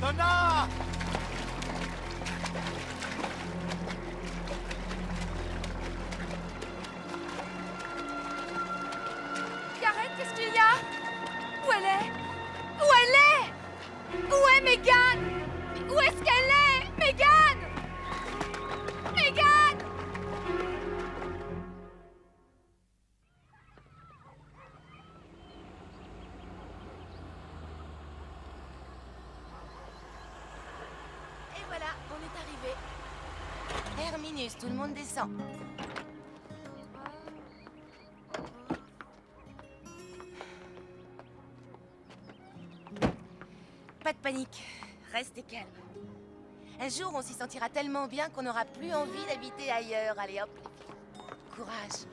Donna! Gareth, qu'est-ce qu'il y a? Où elle est? Où elle est? Où est Megan? Où est-ce qu'elle est? Megan! Megan! Et voilà, on est arrivé. Terminus, tout le monde descend. Pas de panique, restez calme. Un jour, on s'y sentira tellement bien qu'on n'aura plus envie d'habiter ailleurs. Allez hop, les filles. Courage.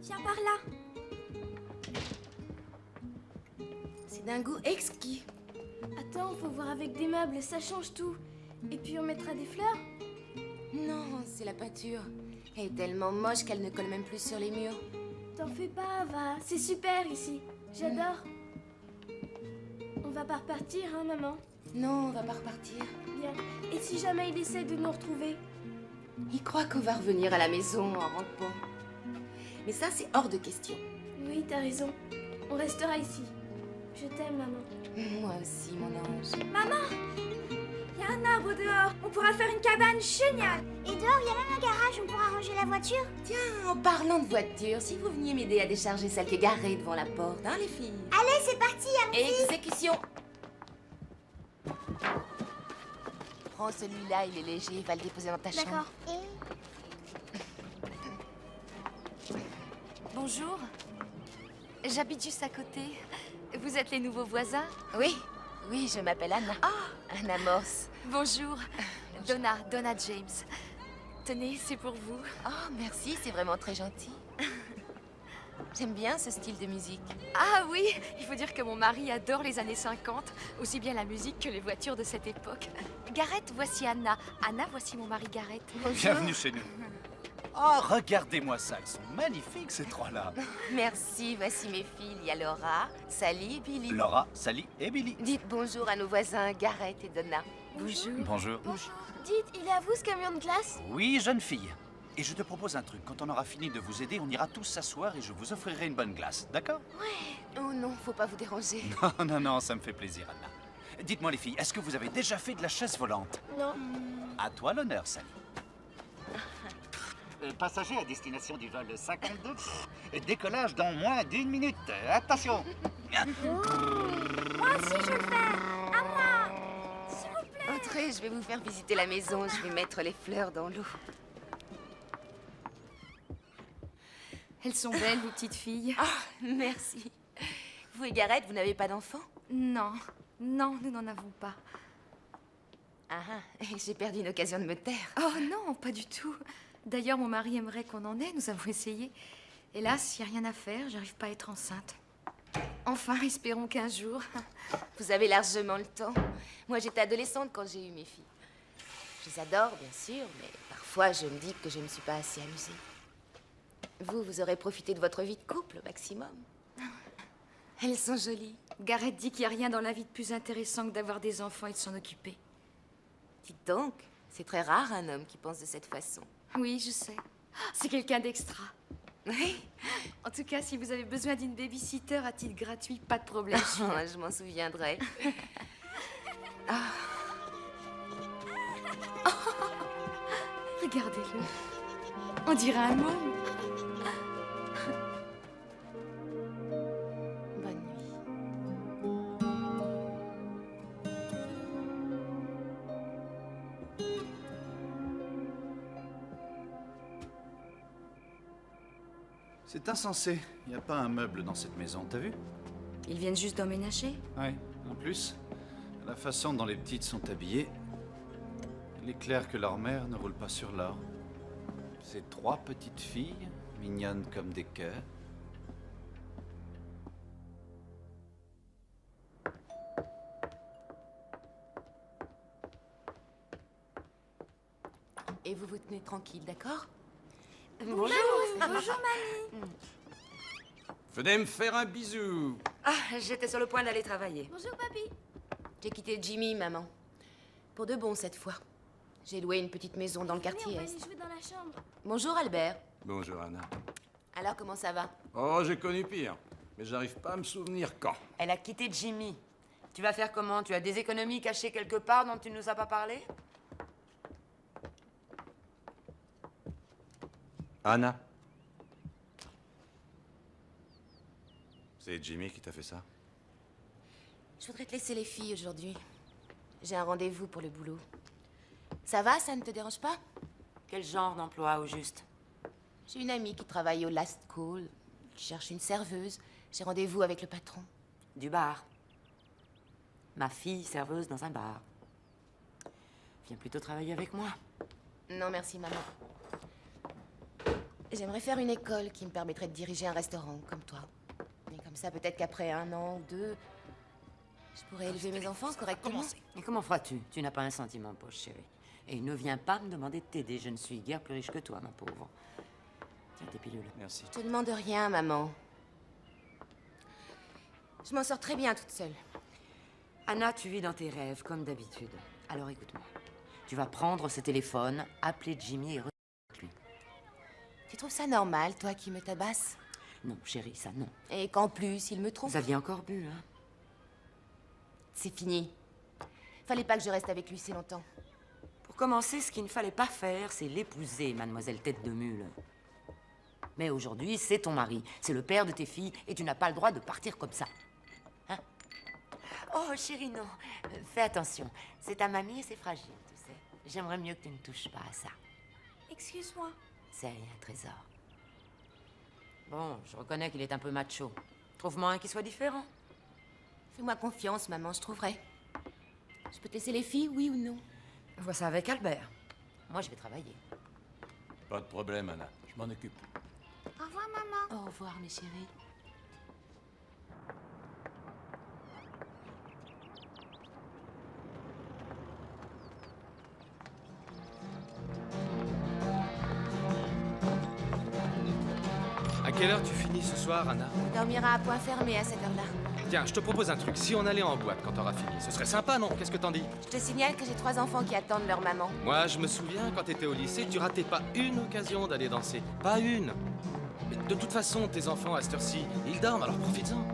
Viens par là. C'est d'un goût exquis. Attends, faut voir avec des meubles, ça change tout. Et puis on mettra des fleurs? Non, c'est la peinture. Elle est tellement moche qu'elle ne colle même plus sur les murs. T'en fais pas, va. C'est super ici. J'adore. On va pas repartir, hein, maman? Non, on va pas repartir. Bien. Et si jamais il essaie de nous retrouver? Il croit qu'on va revenir à la maison en rampant. Mais ça, c'est hors de question. Oui, t'as raison. On restera ici. Je t'aime, maman. Moi aussi, mon ange. Maman! Il y a un arbre dehors. On pourra faire une cabane géniale. Et dehors, il y a même un garage, on pourra ranger la voiture. Tiens, en parlant de voiture, si vous veniez m'aider à décharger celle qui est garée devant la porte, hein, les filles? Allez, c'est parti, allons-y. Exécution. Prends celui-là, il est léger, va le déposer dans ta chambre. D'accord. Bonjour. J'habite juste à côté. Vous êtes les nouveaux voisins? Oui, oui, je m'appelle Anna. Anna Morse. Bonjour. Donna James. Tenez, c'est pour vous. Oh, merci, c'est vraiment très gentil. J'aime bien ce style de musique. Ah oui, il faut dire que mon mari adore les années 50, aussi bien la musique que les voitures de cette époque. Gareth, voici Anna. Anna, voici mon mari Gareth. Bienvenue chez nous. Oh, regardez-moi ça, ils sont magnifiques ces trois-là. Merci, voici mes filles. Il y a Laura, Sally et Billy. Laura, Sally et Billy. Dites bonjour à nos voisins Gareth et Donna. Bonjour. Bonjour. Dites, il est à vous ce camion de glace? Oui, jeune fille. Et je te propose un truc. Quand on aura fini de vous aider, on ira tous s'asseoir et je vous offrirai une bonne glace, d'accord? Oh non, faut pas vous déranger. Non, non, non, ça me fait plaisir, Anna. Dites-moi les filles, est-ce que vous avez déjà fait de la chaise volante? Non. À toi l'honneur, Sally. Passagers à destination du vol 52. Décollage dans moins d'1 minute. Attention. Moi aussi, je le fais. À moi. S'il vous plaît. Entrez, je vais vous faire visiter la maison. Je vais mettre les fleurs dans l'eau. Elles sont belles, vos petites filles. Ah, merci. Vous et Gareth, vous n'avez pas d'enfants? Non, non, nous n'en avons pas. Ah, j'ai perdu une occasion de me taire. Oh non, pas du tout. D'ailleurs, mon mari aimerait qu'on en ait, nous avons essayé. Hélas, il n'y a rien à faire, j'arrive pas à être enceinte. Enfin, espérons qu'un jour... Vous avez largement le temps. Moi, j'étais adolescente quand j'ai eu mes filles. Je les adore, bien sûr, mais parfois, je me dis que je ne me suis pas assez amusée. Vous aurez profité de votre vie de couple, au maximum. Elles sont jolies. Gareth dit qu'il n'y a rien dans la vie de plus intéressant que d'avoir des enfants et de s'en occuper. Dites donc, c'est très rare un homme qui pense de cette façon. Oui, je sais. C'est quelqu'un d'extra. Oui. En tout cas, si vous avez besoin d'une babysitter à titre gratuit, pas de problème. Je m'en souviendrai. Regardez-le. On dirait un môme. Bonne nuit. C'est insensé. Il n'y a pas un meuble dans cette maison, t'as vu? Ils viennent juste d'emménager. Ouais. En plus, la façon dont les petites sont habillées, il est clair que leur mère ne roule pas sur l'or. Ces trois petites filles, mignonnes comme des cœurs. Et vous vous tenez tranquille, d'accord? Bonjour, Mamie. Venez me faire un bisou. Ah, j'étais sur le point d'aller travailler. Bonjour, papy. J'ai quitté Jimmy, maman. Pour de bon, cette fois. J'ai loué une petite maison dans le Venez, quartier on va aller Est. jouer dans la chambre. Bonjour, Albert. Bonjour, Anna. Alors, comment ça va? Oh, j'ai connu pire. Mais j'arrive pas à me souvenir quand. Elle a quitté Jimmy. Tu vas faire comment? Tu as des économies cachées quelque part dont tu ne nous as pas parlé? Anna. C'est Jimmy qui t'a fait ça? Je voudrais te laisser les filles aujourd'hui. J'ai un rendez-vous pour le boulot. Ça va, ça ne te dérange pas? Quel genre d'emploi au juste? J'ai une amie qui travaille au Last Call, qui cherche une serveuse. J'ai rendez-vous avec le patron. Du bar. Ma fille serveuse dans un bar. Viens plutôt travailler avec moi. Non, merci, maman. J'aimerais faire une école qui me permettrait de diriger un restaurant, comme toi. Et comme ça, peut-être qu'après 1 an ou 2, je pourrais élever mes enfants correctement. Et comment feras-tu? Tu n'as pas un centime en poche, chérie. Et ne viens pas me demander de t'aider. Je ne suis guère plus riche que toi, ma pauvre. Tiens tes pilules. Merci. Je te demande rien, maman. Je m'en sors très bien toute seule. Anna, tu vis dans tes rêves, comme d'habitude. Alors écoute-moi. Tu vas prendre ce téléphone, appeler Jimmy et avec lui. Tu trouves ça normal, toi qui me tabasses? Non, chérie, ça non. Et qu'en plus, il me trompe? Vous aviez encore bu, hein? C'est fini. Fallait pas que je reste avec lui si longtemps. Pour commencer, ce qu'il ne fallait pas faire, c'est l'épouser, mademoiselle Tête de Mule. Mais aujourd'hui, c'est ton mari, c'est le père de tes filles, et tu n'as pas le droit de partir comme ça. Hein? Oh, chérie, non. Fais attention. C'est ta mamie et c'est fragile, tu sais. J'aimerais mieux que tu ne touches pas à ça. Excuse-moi. C'est rien, trésor. Bon, je reconnais qu'il est un peu macho. Trouve-moi un qui soit différent. Fais-moi confiance, maman, je trouverai. Je peux te laisser les filles, oui ou non? Vois ça avec Albert. Moi, je vais travailler. Pas de problème, Anna. Je m'en occupe. Au revoir, maman. Au revoir, mes chéris. À quelle heure tu finis ce soir, Anna? On dormira à point fermé à cette heure-là. Tiens, je te propose un truc. Si on allait en boîte quand t'auras fini, ce serait sympa, non? Qu'est-ce que t'en dis? Je te signale que j'ai 3 enfants qui attendent leur maman. Moi, je me souviens, quand t'étais au lycée, tu ratais pas une occasion d'aller danser. Pas une. Mais de toute façon, tes enfants, à cette heure-ci, ils dorment, alors profites-en.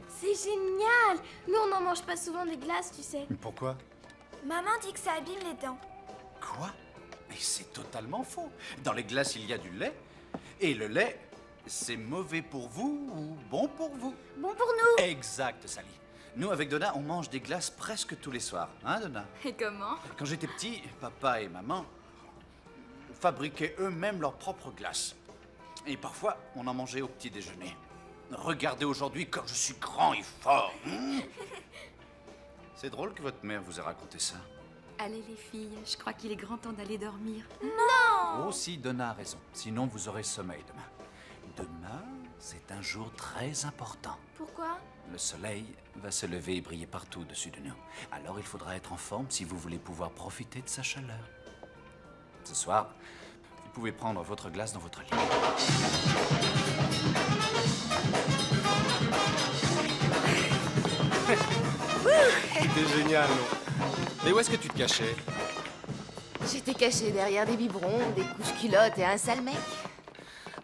C'est génial. Nous, on n'en mange pas souvent des glaces, tu sais. Pourquoi? Maman dit que ça abîme les dents. Quoi? Mais c'est totalement faux. Dans les glaces, il y a du lait. Et le lait, c'est mauvais pour vous ou bon pour vous? Bon pour nous. Exact, Sally. Nous, avec Donna, on mange des glaces presque tous les soirs. Hein, Donna? Et comment? Quand j'étais petit, papa et maman fabriquaient eux-mêmes leurs propres glaces. Et parfois, on en mangeait au petit déjeuner. Regardez aujourd'hui comme je suis grand et fort. C'est drôle que votre mère vous ait raconté ça. Allez les filles, je crois qu'il est grand temps d'aller dormir. Oh, si Donna a raison. Sinon, vous aurez sommeil demain. Demain, c'est un jour très important. Pourquoi? Le soleil va se lever et briller partout au-dessus de nous. Alors, il faudra être en forme si vous voulez pouvoir profiter de sa chaleur. Ce soir, vous pouvez prendre votre glace dans votre lit. C'était génial, non? Mais où est-ce que tu te cachais? J'étais cachée derrière des biberons, des couches culottes et un sale mec.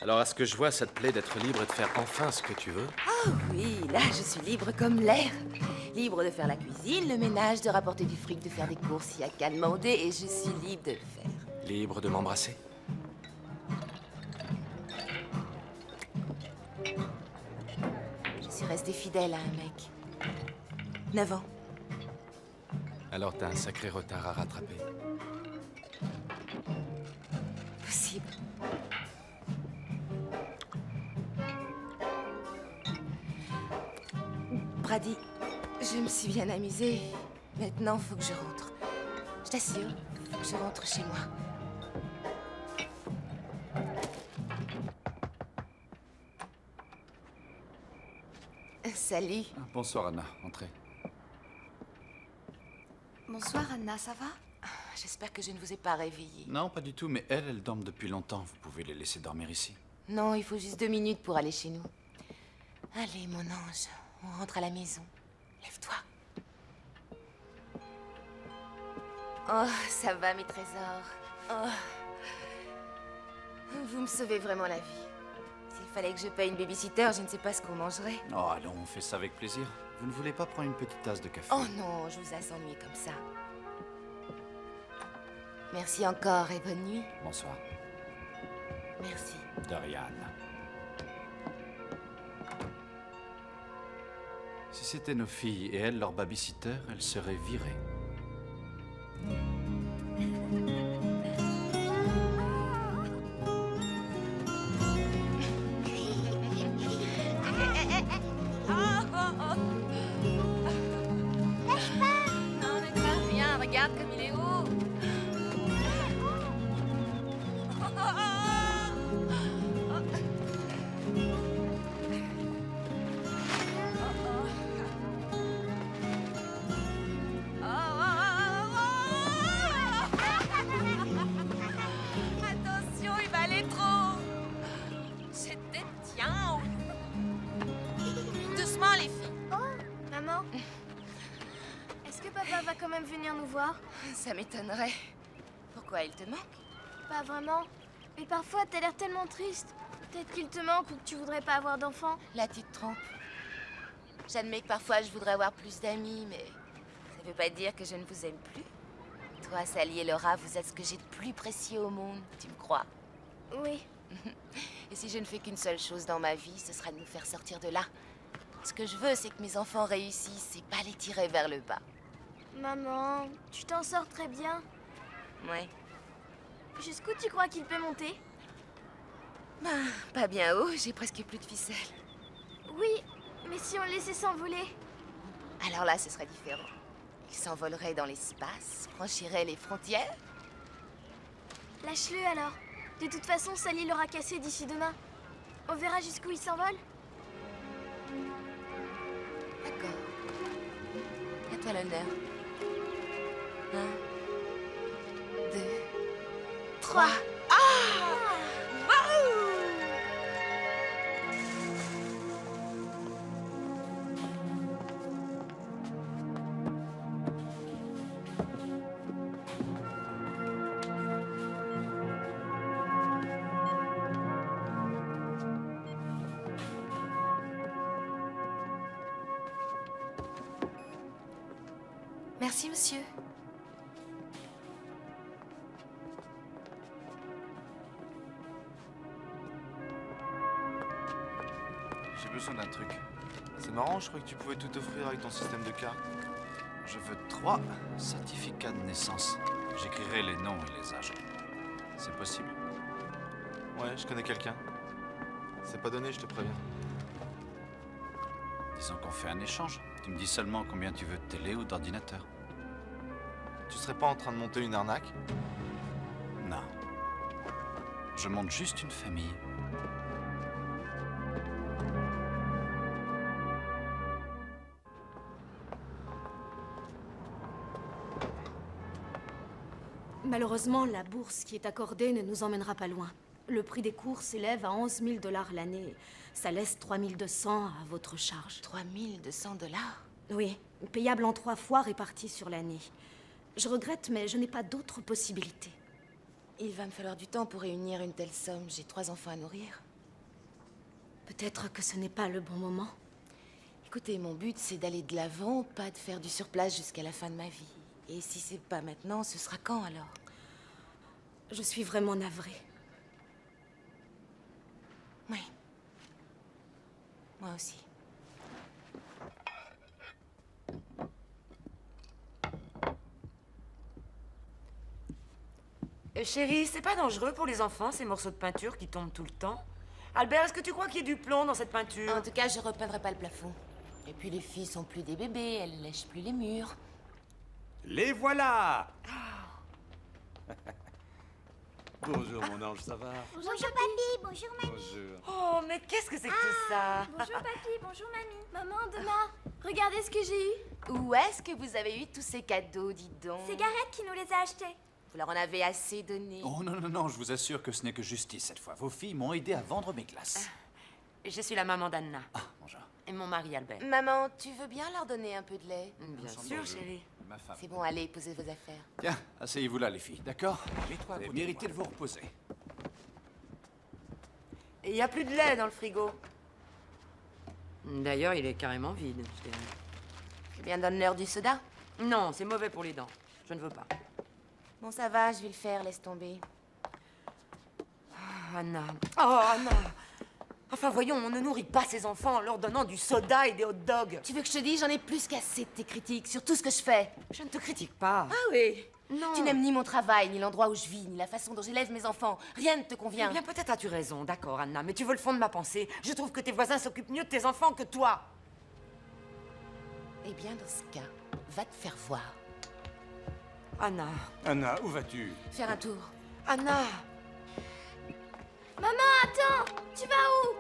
Alors, à ce que je vois, ça te plaît d'être libre et de faire enfin ce que tu veux? Oh oui, là, je suis libre comme l'air. Libre de faire la cuisine, le ménage, de rapporter du fric, de faire des courses s'il y a qu'à demander, et je suis libre de le faire. Libre de m'embrasser? Je suis restée fidèle à un mec. 9 ans. Alors, t'as un sacré retard à rattraper. Possible. Brady, je me suis bien amusée. Maintenant, faut que je rentre. Je t'assure, faut que je rentre chez moi. Salut. Bonsoir, Anna. Entrez. Bonsoir Anna, ça va? J'espère que je ne vous ai pas réveillé. Non, pas du tout, mais elles dorment depuis longtemps. Vous pouvez les laisser dormir ici. Non, il faut juste 2 minutes pour aller chez nous. Allez, mon ange, on rentre à la maison. Lève-toi. Oh, ça va, mes trésors. Oh. Vous me sauvez vraiment la vie. S'il fallait que je paye une babysitter, je ne sais pas ce qu'on mangerait. Oh, allons, on fait ça avec plaisir. Vous ne voulez pas prendre une petite tasse de café? Oh non, je vous ai ennuyé comme ça. Merci encore et bonne nuit. Bonsoir. Merci. De rien. Si c'était nos filles et elles, leur babysitter, elles seraient virées. Non, ne crains rien, regarde comme il est haut. Attention, il va aller trop. C'était tiens. Doucement, les filles. Maman, est-ce que papa va quand même venir nous voir? Ça m'étonnerait. Pourquoi, il te manque? Pas vraiment. Mais parfois, t'as l'air tellement triste. Peut-être qu'il te manque ou que tu voudrais pas avoir d'enfant. Là, tu te trompes. J'admets que parfois, je voudrais avoir plus d'amis, mais ça veut pas dire que je ne vous aime plus. Toi, Sally et Laura, vous êtes ce que j'ai de plus précieux au monde, tu me crois? Oui. Et si je ne fais qu'une seule chose dans ma vie, ce sera de nous faire sortir de là. Ce que je veux, c'est que mes enfants réussissent et pas les tirer vers le bas. Maman, tu t'en sors très bien. Ouais. Jusqu'où tu crois qu'il peut monter? Ben, pas bien haut, j'ai presque plus de ficelle. Oui, mais si on le laissait s'envoler? Alors là, ce serait différent. Il s'envolerait dans l'espace, franchirait les frontières. Lâche-le alors. De toute façon, Sally l'aura cassé d'ici demain. On verra jusqu'où il s'envole. D'accord. À toi l'honneur. 1, 2, 3. Merci, monsieur. J'ai besoin d'un truc. C'est marrant, je crois que tu pouvais tout offrir avec ton système de cartes. Je veux 3 certificats de naissance. J'écrirai les noms et les âges. C'est possible? Ouais, je connais quelqu'un. C'est pas donné, je te préviens. Disons qu'on fait un échange. Tu me dis seulement combien tu veux de télé ou d'ordinateur. Tu serais pas en train de monter une arnaque? Non. Je monte juste une famille. Malheureusement, la bourse qui est accordée ne nous emmènera pas loin. Le prix des cours s'élève à 11 000 $ l'année. Ça laisse 3 200 à votre charge. 3 200 $? Oui, payable en 3 fois répartis sur l'année. Je regrette, mais je n'ai pas d'autre possibilité. Il va me falloir du temps pour réunir une telle somme. J'ai 3 enfants à nourrir. Peut-être que ce n'est pas le bon moment. Écoutez, mon but, c'est d'aller de l'avant, pas de faire du surplace jusqu'à la fin de ma vie. Et si c'est pas maintenant, ce sera quand alors? Je suis vraiment navrée. Oui. Moi aussi. Chérie, c'est pas dangereux pour les enfants, ces morceaux de peinture qui tombent tout le temps? Albert, est-ce que tu crois qu'il y a du plomb dans cette peinture? En tout cas, je repeindrai pas le plafond. Et puis les filles sont plus des bébés, elles lèchent plus les murs. Les voilà! Bonjour mon ange, ça va? Bonjour papy, bonjour mamie. Bonjour. Oh, mais qu'est-ce que c'est que tout ça? Bonjour papy, bonjour mamie. Maman, demain, regardez ce que j'ai eu. Où est-ce que vous avez eu tous ces cadeaux, dites donc? C'est Gareth qui nous les a achetés. Vous leur en avez assez donné. Oh non, non, non, je vous assure que ce n'est que justice cette fois. Vos filles m'ont aidé à vendre mes glaces. Je suis la maman d'Anna. Ah, bonjour. Et mon mari Albert. Maman, tu veux bien leur donner un peu de lait? Bien sûr, chérie. Ma femme. C'est bon, allez, posez vos affaires. Tiens, asseyez-vous là, les filles, d'accord? Vous avez mérité de vous reposer. Et il n'y a plus de lait dans le frigo. D'ailleurs, il est carrément vide. Eh bien, donne-leur du soda. Non, c'est mauvais pour les dents. Je ne veux pas. Bon, ça va, je vais le faire, laisse tomber. Anna. Oh, Anna. Enfin, voyons, on ne nourrit pas ses enfants en leur donnant du soda et des hot dogs. Tu veux que je te dise, j'en ai plus qu'assez de tes critiques sur tout ce que je fais. Je ne te critique pas. Ah oui? Non. Tu n'aimes ni mon travail, ni l'endroit où je vis, ni la façon dont j'élève mes enfants. Rien ne te convient. Eh bien, peut-être as-tu raison, d'accord, Anna, mais tu veux le fond de ma pensée. Je trouve que tes voisins s'occupent mieux de tes enfants que toi. Eh bien, dans ce cas, va te faire voir. Anna. Anna, où vas-tu? Faire un tour. Anna. Maman, attends! Tu vas où?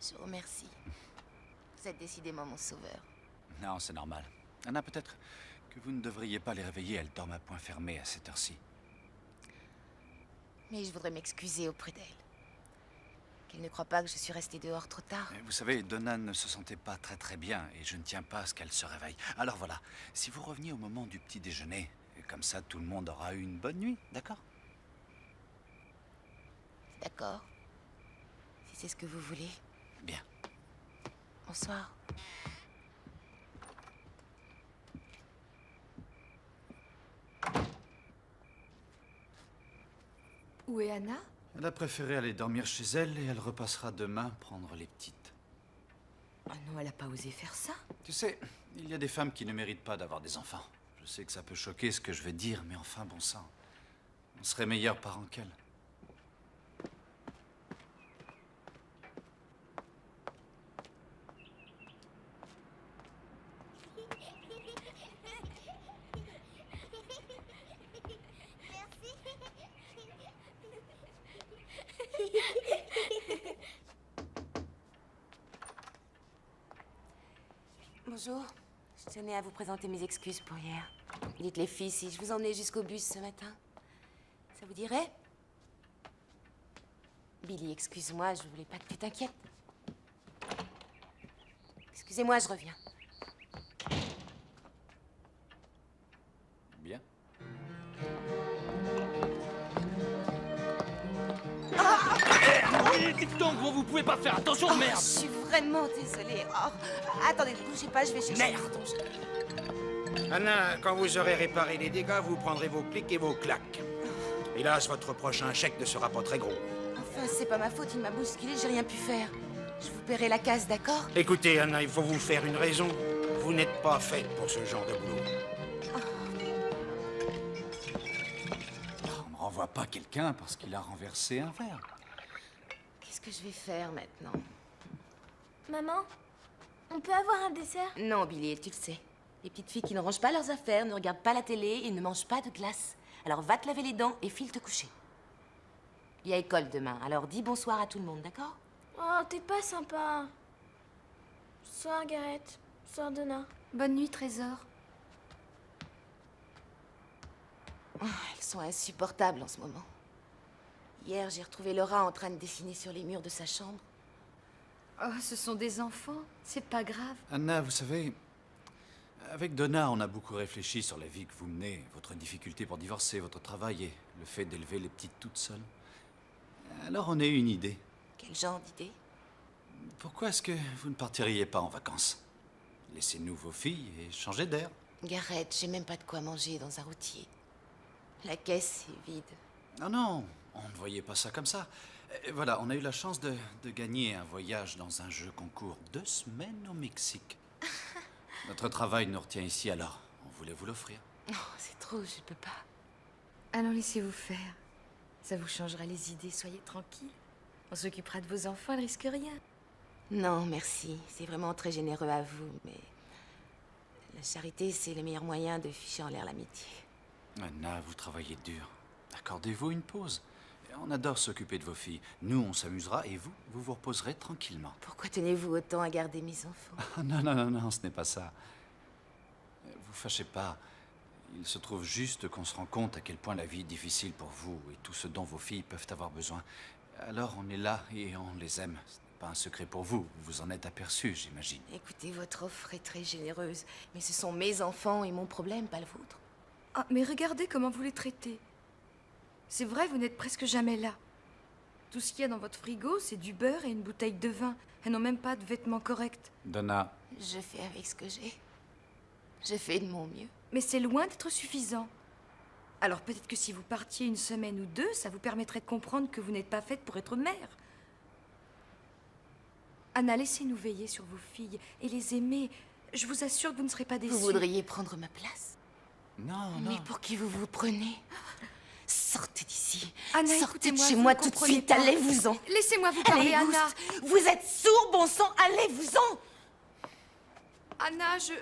Je vous remercie. Vous êtes décidément mon sauveur. Non, c'est normal. Anna, peut-être que vous ne devriez pas les réveiller. Elles dorment à point fermé à cette heure-ci. Mais je voudrais m'excuser auprès d'elle. Qu'elle ne croit pas que je suis restée dehors trop tard. Mais vous savez, Donna ne se sentait pas très bien et je ne tiens pas à ce qu'elle se réveille. Alors voilà, si vous reveniez au moment du petit déjeuner, comme ça tout le monde aura eu une bonne nuit, d'accord? D'accord. Si c'est ce que vous voulez. Bien. Bonsoir. Où est Anna? Elle a préféré aller dormir chez elle et elle repassera demain prendre les petites. Ah non, elle n'a pas osé faire ça. Tu sais, il y a des femmes qui ne méritent pas d'avoir des enfants. Je sais que ça peut choquer ce que je vais dire, mais enfin, bon sang. On serait meilleurs parents qu'elle. Bonjour. Je tenais à vous présenter mes excuses pour hier. Dites les filles si je vous emmenais jusqu'au bus ce matin. Ça vous dirait? Billy, excuse-moi, je voulais pas que tu t'inquiètes. Excusez-moi, je reviens. Bien. Dites donc, vous pouvez pas faire attention, merde! Je suis vraiment désolée. Oh, attendez, ne bougez pas, je vais chercher. Merde! Anna, quand vous aurez réparé les dégâts, vous prendrez vos clics et vos claques. Hélas, votre prochain chèque ne sera pas très gros. Enfin, c'est pas ma faute, il m'a bousculé, j'ai rien pu faire. Je vous paierai la case, d'accord? Écoutez, Anna, il faut vous faire une raison. Vous n'êtes pas faite pour ce genre de boulot. On ne renvoie pas quelqu'un parce qu'il a renversé un verre. Qu'est-ce que je vais faire maintenant? Maman, on peut avoir un dessert? Non, Billy, tu le sais. Les petites filles qui ne rangent pas leurs affaires, ne regardent pas la télé et ne mangent pas de glace. Alors va te laver les dents et file te coucher. Il y a école demain, alors dis bonsoir à tout le monde, d'accord? Oh, t'es pas sympa. Bonsoir, Gareth. Bonsoir, Donna. Bonne nuit, Trésor. Oh, elles sont insupportables en ce moment. Hier, j'ai retrouvé Laura en train de dessiner sur les murs de sa chambre. Oh, ce sont des enfants, c'est pas grave. Anna, vous savez, avec Donna, on a beaucoup réfléchi sur la vie que vous menez, votre difficulté pour divorcer, votre travail et le fait d'élever les petites toutes seules. Alors on a eu une idée. Quel genre d'idée? Pourquoi est-ce que vous ne partiriez pas en vacances? Laissez-nous vos filles et changez d'air. Garrett, j'ai même pas de quoi manger dans un routier. La caisse est vide. Ah non, on ne voyait pas ça comme ça. Voilà, on a eu la chance de gagner un voyage dans un jeu concours. 2 semaines au Mexique. Notre travail nous retient ici, alors on voulait vous l'offrir. Oh, c'est trop, je peux pas. Alors laissez-vous faire. Ça vous changera les idées, soyez tranquille. On s'occupera de vos enfants, elle risque rien. Non, merci. C'est vraiment très généreux à vous, mais... La charité, c'est le meilleur moyen de ficher en l'air l'amitié. Anna, vous travaillez dur. Accordez-vous une pause. On adore s'occuper de vos filles. Nous, on s'amusera et vous, vous vous reposerez tranquillement. Pourquoi tenez-vous autant à garder mes enfants? Non, non, non, non, ce n'est pas ça. Vous fâchez pas. Il se trouve juste qu'on se rend compte à quel point la vie est difficile pour vous et tout ce dont vos filles peuvent avoir besoin. Alors on est là et on les aime. Ce n'est pas un secret pour vous. Vous vous en êtes aperçu, j'imagine. Écoutez, votre offre est très généreuse, mais ce sont mes enfants et mon problème, pas le vôtre. Ah, mais regardez comment vous les traitez. C'est vrai, vous n'êtes presque jamais là. Tout ce qu'il y a dans votre frigo, c'est du beurre et une bouteille de vin. Elles n'ont même pas de vêtements corrects. Donna. Je fais avec ce que j'ai. Je fais de mon mieux. Mais c'est loin d'être suffisant. Alors peut-être que si vous partiez 1 semaine ou 2, ça vous permettrait de comprendre que vous n'êtes pas faite pour être mère. Anna, laissez-nous veiller sur vos filles et les aimer. Je vous assure que vous ne serez pas déçus. Vous voudriez prendre ma place? Non, non. Mais pour qui vous vous prenez? Sortez d'ici. Anna, sortez de écoutez-moi, chez vous moi ne tout de comprenez suite. pas. Allez-vous-en. Laissez-moi vous parler, Allez, Anna. Ghost, vous êtes sourd, bon sang. Allez-vous-en. Anna, je...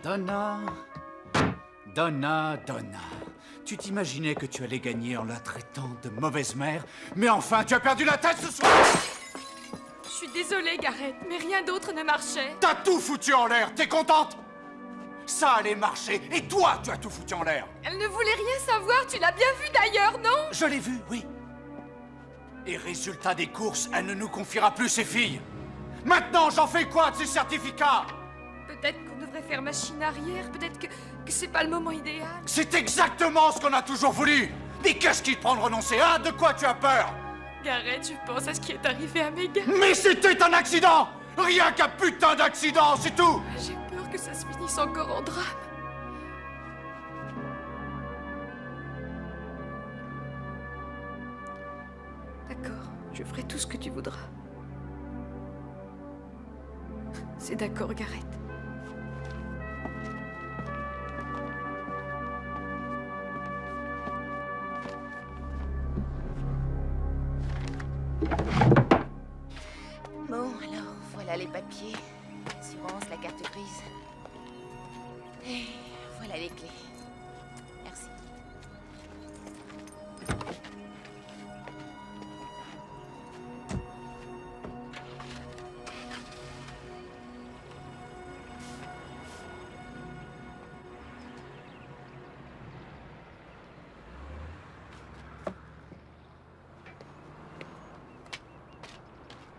Donna. Donna, Donna. Tu t'imaginais que tu allais gagner en la traitant de mauvaise mère, mais enfin, tu as perdu la tête ce soir! Je suis désolée, Garrett, mais rien d'autre ne marchait. T'as tout foutu en l'air, t'es contente? Ça allait marcher, et toi, tu as tout foutu en l'air. Elle ne voulait rien savoir, tu l'as bien vu d'ailleurs, non? Je l'ai vu, oui. Et résultat des courses, elle ne nous confiera plus ses filles. Maintenant, j'en fais quoi de ces certificats? Peut-être qu'on devrait faire machine arrière, peut-être que c'est pas le moment idéal. C'est exactement ce qu'on a toujours voulu. Mais qu'est-ce qui te prend de renoncer, hein? De quoi tu as peur? Garrett, je pense à ce qui est arrivé à Megan. Mais c'était un accident! Rien qu'un putain d'accident, c'est tout! J'ai peur que ça se finisse encore en drame. D'accord, je ferai tout ce que tu voudras. C'est d'accord, Garrett. Bon, alors, voilà les papiers. L'assurance, la carte grise. Et voilà les clés. Merci.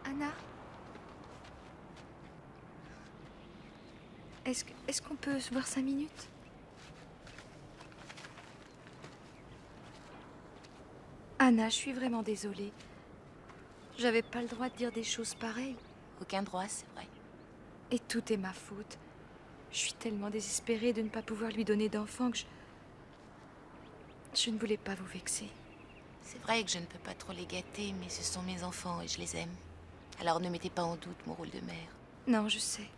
Anna? Est-ce qu'on peut se voir 5 minutes? Anna, je suis vraiment désolée. J'avais pas le droit de dire des choses pareilles. Aucun droit, c'est vrai. Et tout est ma faute. Je suis tellement désespérée de ne pas pouvoir lui donner d'enfant que je ne voulais pas vous vexer. C'est vrai que je ne peux pas trop les gâter, mais ce sont mes enfants et je les aime. Alors ne mettez pas en doute mon rôle de mère. Non, je sais.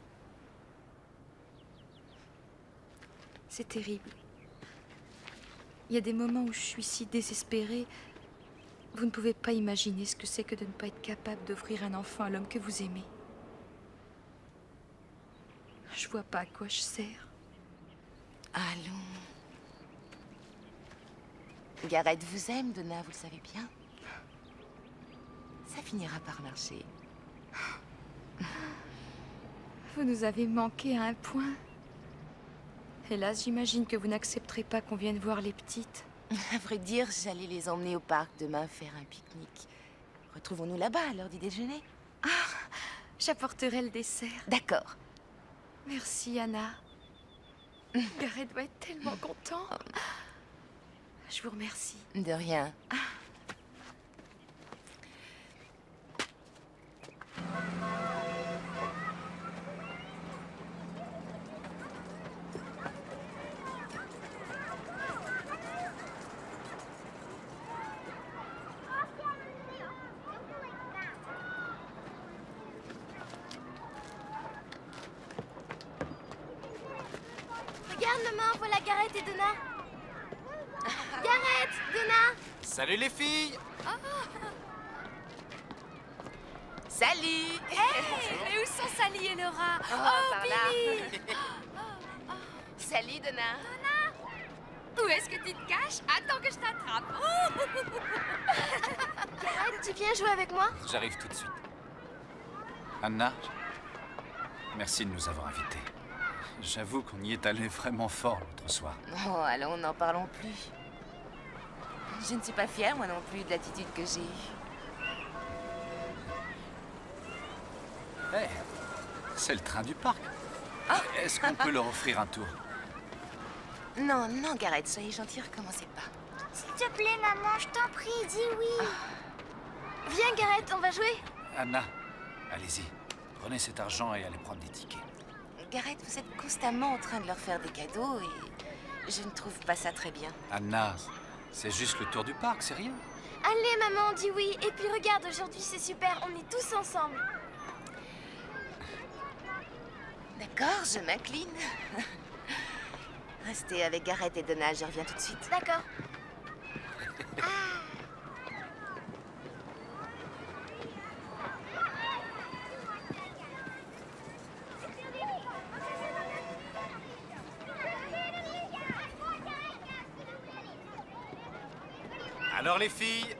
C'est terrible. Il y a des moments où je suis si désespérée. Vous ne pouvez pas imaginer ce que c'est que de ne pas être capable d'offrir un enfant à l'homme que vous aimez. Je vois pas à quoi je sers. Allons. Garrett vous aime, Donna, vous le savez bien. Ça finira par marcher. Vous nous avez manqué à un point. Hélas, j'imagine que vous n'accepterez pas qu'on vienne voir les petites. À vrai dire, j'allais les emmener au parc demain faire un pique-nique. Retrouvons-nous là-bas à l'heure du déjeuner. Ah, j'apporterai le dessert. D'accord. Merci, Anna. Gareth doit être tellement content. Je vous remercie. De rien. Regarde, maman, voilà Gareth et Donna. Gareth, Donna. Salut les filles! Salut! Hey, et où sont Sally et Laura? par là. Salut, Donna. Où est-ce que tu te caches? Attends que je t'attrape. Gareth, tu viens jouer avec moi? J'arrive tout de suite. Anna, merci de nous avoir invités. J'avoue qu'on y est allé vraiment fort l'autre soir. Oh, allons, n'en parlons plus. Je ne suis pas fière, moi non plus, de l'attitude que j'ai eue. Hé, c'est le train du parc. Est-ce qu'on peut leur offrir un tour? Non, non, Gareth, soyez gentil, recommencez pas. S'il te plaît, maman, je t'en prie, dis oui. Viens, Gareth, on va jouer. Anna, allez-y. Prenez cet argent et allez prendre des tickets. Gareth, vous êtes constamment en train de leur faire des cadeaux et je ne trouve pas ça très bien. Anna, c'est juste le tour du parc, c'est rien. Allez, maman, on dit oui. Et puis regarde, aujourd'hui, c'est super, on est tous ensemble. D'accord, je m'incline. Restez avec Gareth et Donna, je reviens tout de suite. D'accord. Alors les filles?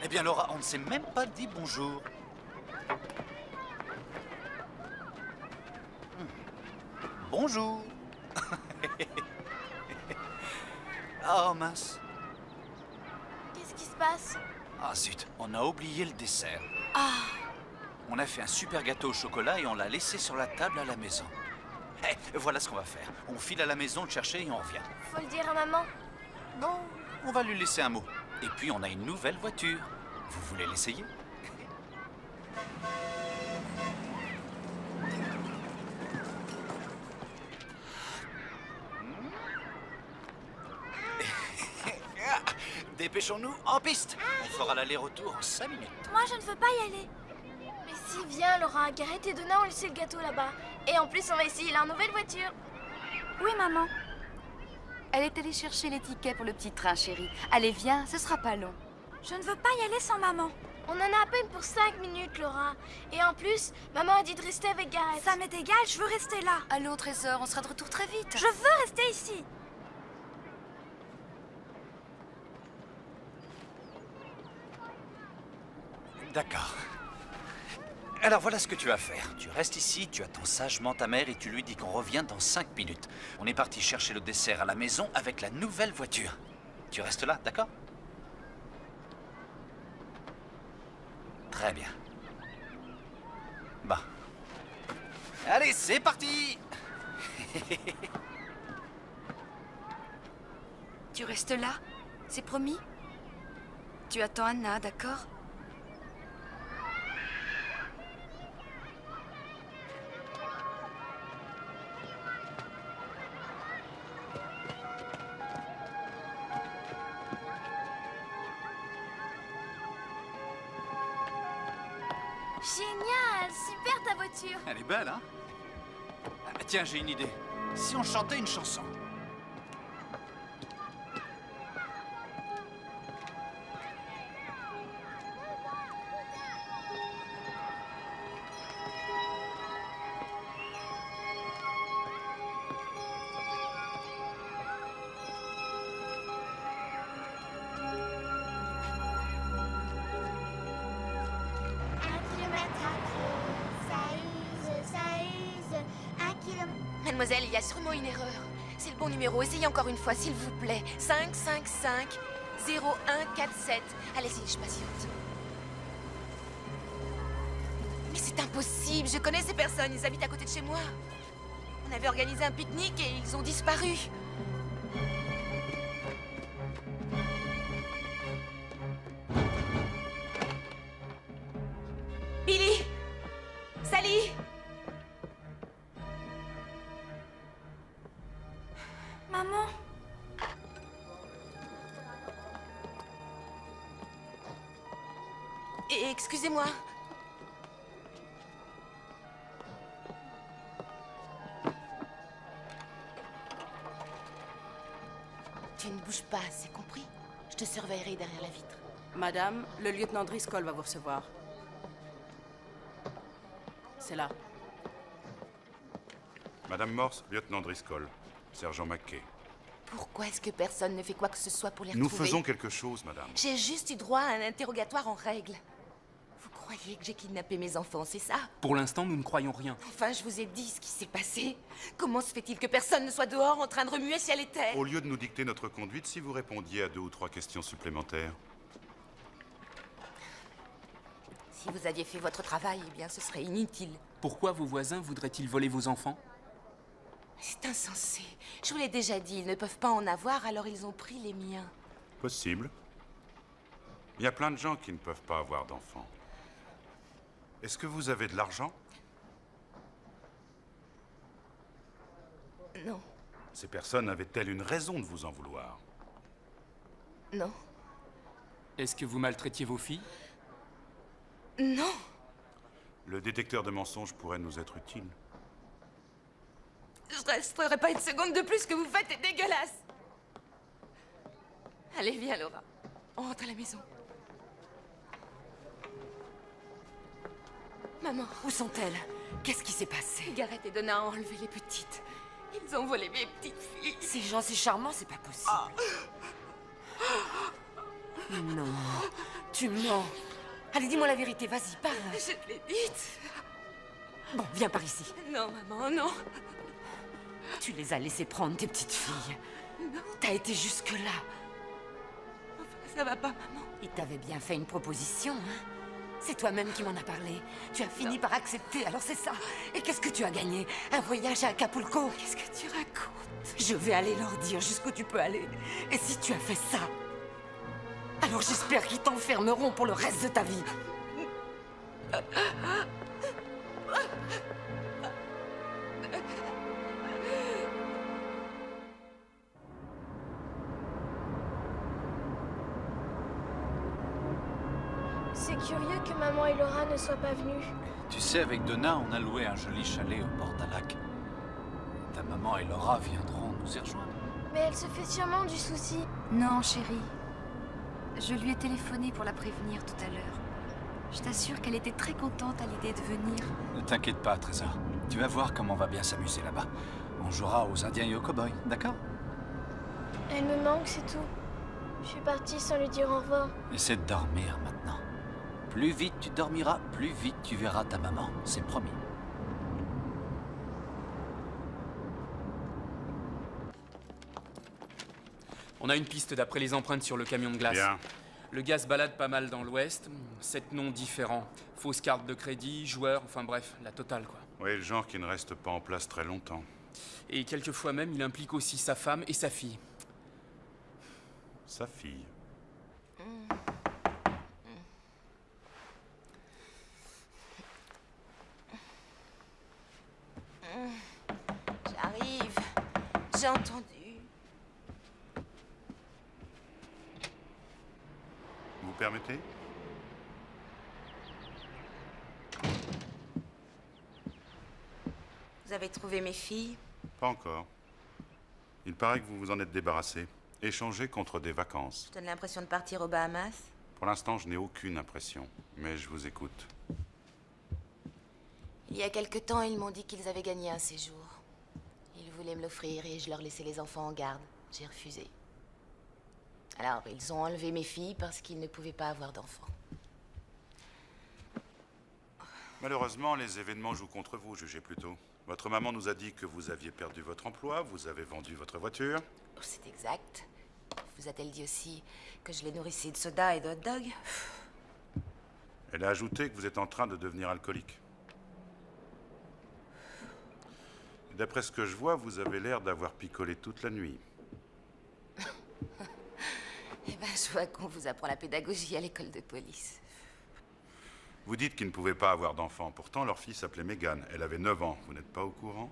Eh bien Laura, on ne s'est même pas dit bonjour. Bonjour. Oh mince. Qu'est-ce qui se passe? Ah zut, on a oublié le dessert. Ah. On a fait un super gâteau au chocolat et on l'a laissé sur la table à la maison. Eh, voilà ce qu'on va faire. On file à la maison le chercher et on revient. Faut le dire à maman. Non, on va lui laisser un mot. Et puis on a une nouvelle voiture. Vous voulez l'essayer? Dépêchons-nous, en piste. On fera l'aller-retour en 5 minutes. Moi, je ne veux pas y aller. Mais si, viens, Laura. Gareth et Donna ont laissé le gâteau là-bas. Et en plus, on va essayer leur nouvelle voiture. Oui, maman. Elle est allée chercher les tickets pour le petit train, chérie. Allez, viens, ce sera pas long. Je ne veux pas y aller sans maman. On en a à peine pour 5 minutes, Laura. Et en plus, maman a dit de rester avec Gareth. Ça m'est égal, je veux rester là. Allons, trésor, on sera de retour très vite. Je veux rester ici. D'accord. Alors voilà ce que tu vas faire. Tu restes ici, tu attends sagement ta mère et tu lui dis qu'on revient dans 5 minutes. On est parti chercher le dessert à la maison avec la nouvelle voiture. Tu restes là, d'accord? Très bien. Bah. Allez, c'est parti! Tu restes là? C'est promis? Tu attends Anna, d'accord? Génial, super ta voiture. Elle est belle, hein? Ah, tiens, j'ai une idée. Si on chantait une chanson? Mademoiselle, il y a sûrement une erreur. C'est le bon numéro. Essayez encore une fois, s'il vous plaît. 555 0147. Allez-y, je patiente. Mais c'est impossible. Je connais ces personnes. Ils habitent à côté de chez moi. On avait organisé un pique-nique et ils ont disparu. Billy! Sally! Maman? Excusez-moi. Tu ne bouges pas, c'est compris? Je te surveillerai derrière la vitre. Madame, le lieutenant Driscoll va vous recevoir. C'est là. Madame Morse, lieutenant Driscoll. Sergent Mackay. Pourquoi est-ce que personne ne fait quoi que ce soit pour les Nous retrouver? faisons quelque chose, madame. J'ai juste eu droit à un interrogatoire en règle. Vous croyez que j'ai kidnappé mes enfants, c'est ça? Pour l'instant, nous ne croyons rien. Enfin, je vous ai dit ce qui s'est passé. Comment se fait-il que personne ne soit dehors en train de remuer ciel et terre? Au lieu de nous dicter notre conduite, si vous répondiez à 2 ou 3 questions supplémentaires. Si vous aviez fait votre travail, eh bien, ce serait inutile. Pourquoi vos voisins voudraient-ils voler vos enfants? C'est insensé. Je vous l'ai déjà dit, ils ne peuvent pas en avoir, alors ils ont pris les miens. Possible. Il y a plein de gens qui ne peuvent pas avoir d'enfants. Est-ce que vous avez de l'argent? Non. Ces personnes avaient-elles une raison de vous en vouloir? Non. Est-ce que vous maltraitiez vos filles? Non. Le détecteur de mensonges pourrait nous être utile. Je resterai pas une seconde de plus, ce que vous faites est dégueulasse. Allez, viens, Laura. On rentre à la maison. Maman. Où sont-elles? Qu'est-ce qui s'est passé? Gareth et Donna ont enlevé les petites. Ils ont volé mes petites filles. Ces gens si charmants, c'est pas possible. Non, tu mens. Allez, dis-moi la vérité, vas-y, parle. Je te l'ai dite. Bon, viens par ici. Non, maman, non. Tu les as laissées prendre, tes petites filles. Non. T'as été jusque-là. Enfin, ça va pas, maman. Il t'avait bien fait une proposition, hein? C'est toi-même qui m'en as parlé. Tu as fini par accepter, alors c'est ça. Et qu'est-ce que tu as gagné? Un voyage à Acapulco? Qu'est-ce que tu racontes? Je vais aller leur dire jusqu'où tu peux aller. Et si tu as fait ça, alors j'espère qu'ils t'enfermeront pour le reste de ta vie. C'est curieux que maman et Laura ne soient pas venues. Tu sais, avec Donna, on a loué un joli chalet au bord d'un lac. Ta maman et Laura viendront nous y rejoindre. Mais elle se fait sûrement du souci. Non, chérie. Je lui ai téléphoné pour la prévenir tout à l'heure. Je t'assure qu'elle était très contente à l'idée de venir. Ne t'inquiète pas, Trésor. Tu vas voir comment on va bien s'amuser là-bas. On jouera aux Indiens et aux cow-boys, d'accord? Elle me manque, c'est tout. Je suis partie sans lui dire au revoir. Essaie de dormir maintenant. Plus vite tu dormiras, plus vite tu verras ta maman. C'est promis. On a une piste d'après les empreintes sur le camion de glace. Bien. Le gars se balade pas mal dans l'ouest. 7 noms différents. Fausse carte de crédit, joueur, enfin bref, la totale quoi. Oui, le genre qui ne reste pas en place très longtemps. Et quelquefois même, il implique aussi sa femme et sa fille. Sa fille. J'arrive. J'ai entendu. Vous permettez? Vous avez trouvé mes filles? Pas encore. Il paraît que vous vous en êtes débarrassé. Échangé contre des vacances. Je donne l'impression de partir aux Bahamas. Pour l'instant, je n'ai aucune impression. Mais je vous écoute. Il y a quelque temps, ils m'ont dit qu'ils avaient gagné un séjour. Ils voulaient me l'offrir et je leur laissais les enfants en garde. J'ai refusé. Alors, ils ont enlevé mes filles parce qu'ils ne pouvaient pas avoir d'enfants. Malheureusement, les événements jouent contre vous, jugez plutôt. Votre maman nous a dit que vous aviez perdu votre emploi, vous avez vendu votre voiture. Oh, c'est exact. Vous a-t-elle dit aussi que je les nourrissais de soda et de hot dog? Elle a ajouté que vous êtes en train de devenir alcoolique. D'après ce que je vois, vous avez l'air d'avoir picolé toute la nuit. Eh ben, je vois qu'on vous apprend la pédagogie à l'école de police. Vous dites qu'ils ne pouvaient pas avoir d'enfants. Pourtant, leur fille s'appelait Megan. Elle avait 9 ans. Vous n'êtes pas au courant?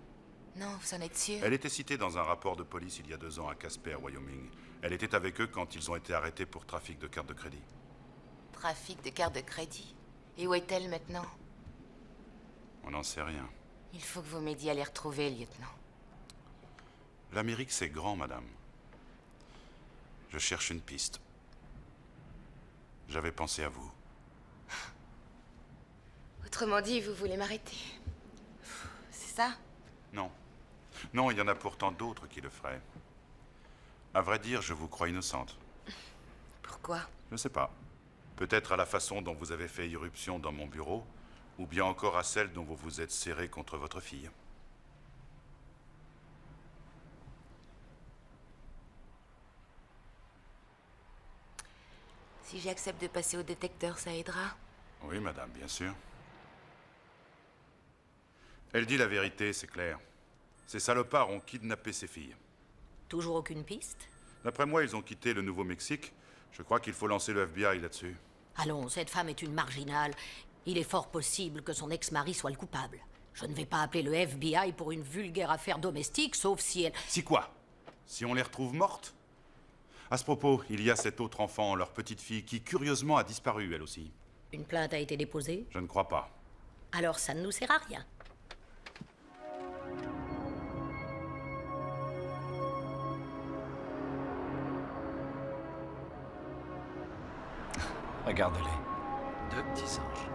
Non, vous en êtes sûr? Elle était citée dans un rapport de police il y a 2 ans à Casper, Wyoming. Elle était avec eux quand ils ont été arrêtés pour trafic de cartes de crédit. Trafic de cartes de crédit? Et où est-elle maintenant? On n'en sait rien. Il faut que vous m'aidiez à les retrouver, lieutenant. L'Amérique, c'est grand, madame. Je cherche une piste. J'avais pensé à vous. Autrement dit, vous voulez m'arrêter. C'est ça? Non. Non, il y en a pourtant d'autres qui le feraient. À vrai dire, je vous crois innocente. Pourquoi? Je ne sais pas. Peut-être à la façon dont vous avez fait irruption dans mon bureau, ou bien encore à celle dont vous vous êtes serré contre votre fille. Si j'accepte de passer au détecteur, ça aidera? Oui, madame, bien sûr. Elle dit la vérité, c'est clair. Ces salopards ont kidnappé ses filles. Toujours aucune piste? D'après moi, ils ont quitté le Nouveau-Mexique. Je crois qu'il faut lancer le FBI là-dessus. Allons, cette femme est une marginale. Il est fort possible que son ex-mari soit le coupable. Je ne vais pas appeler le FBI pour une vulgaire affaire domestique, sauf si elle... Si quoi? Si on les retrouve mortes? À ce propos, il y a cet autre enfant, leur petite fille, qui curieusement a disparu, elle aussi. Une plainte a été déposée? Je ne crois pas. Alors ça ne nous sert à rien. Regarde-les. 2 petits anges.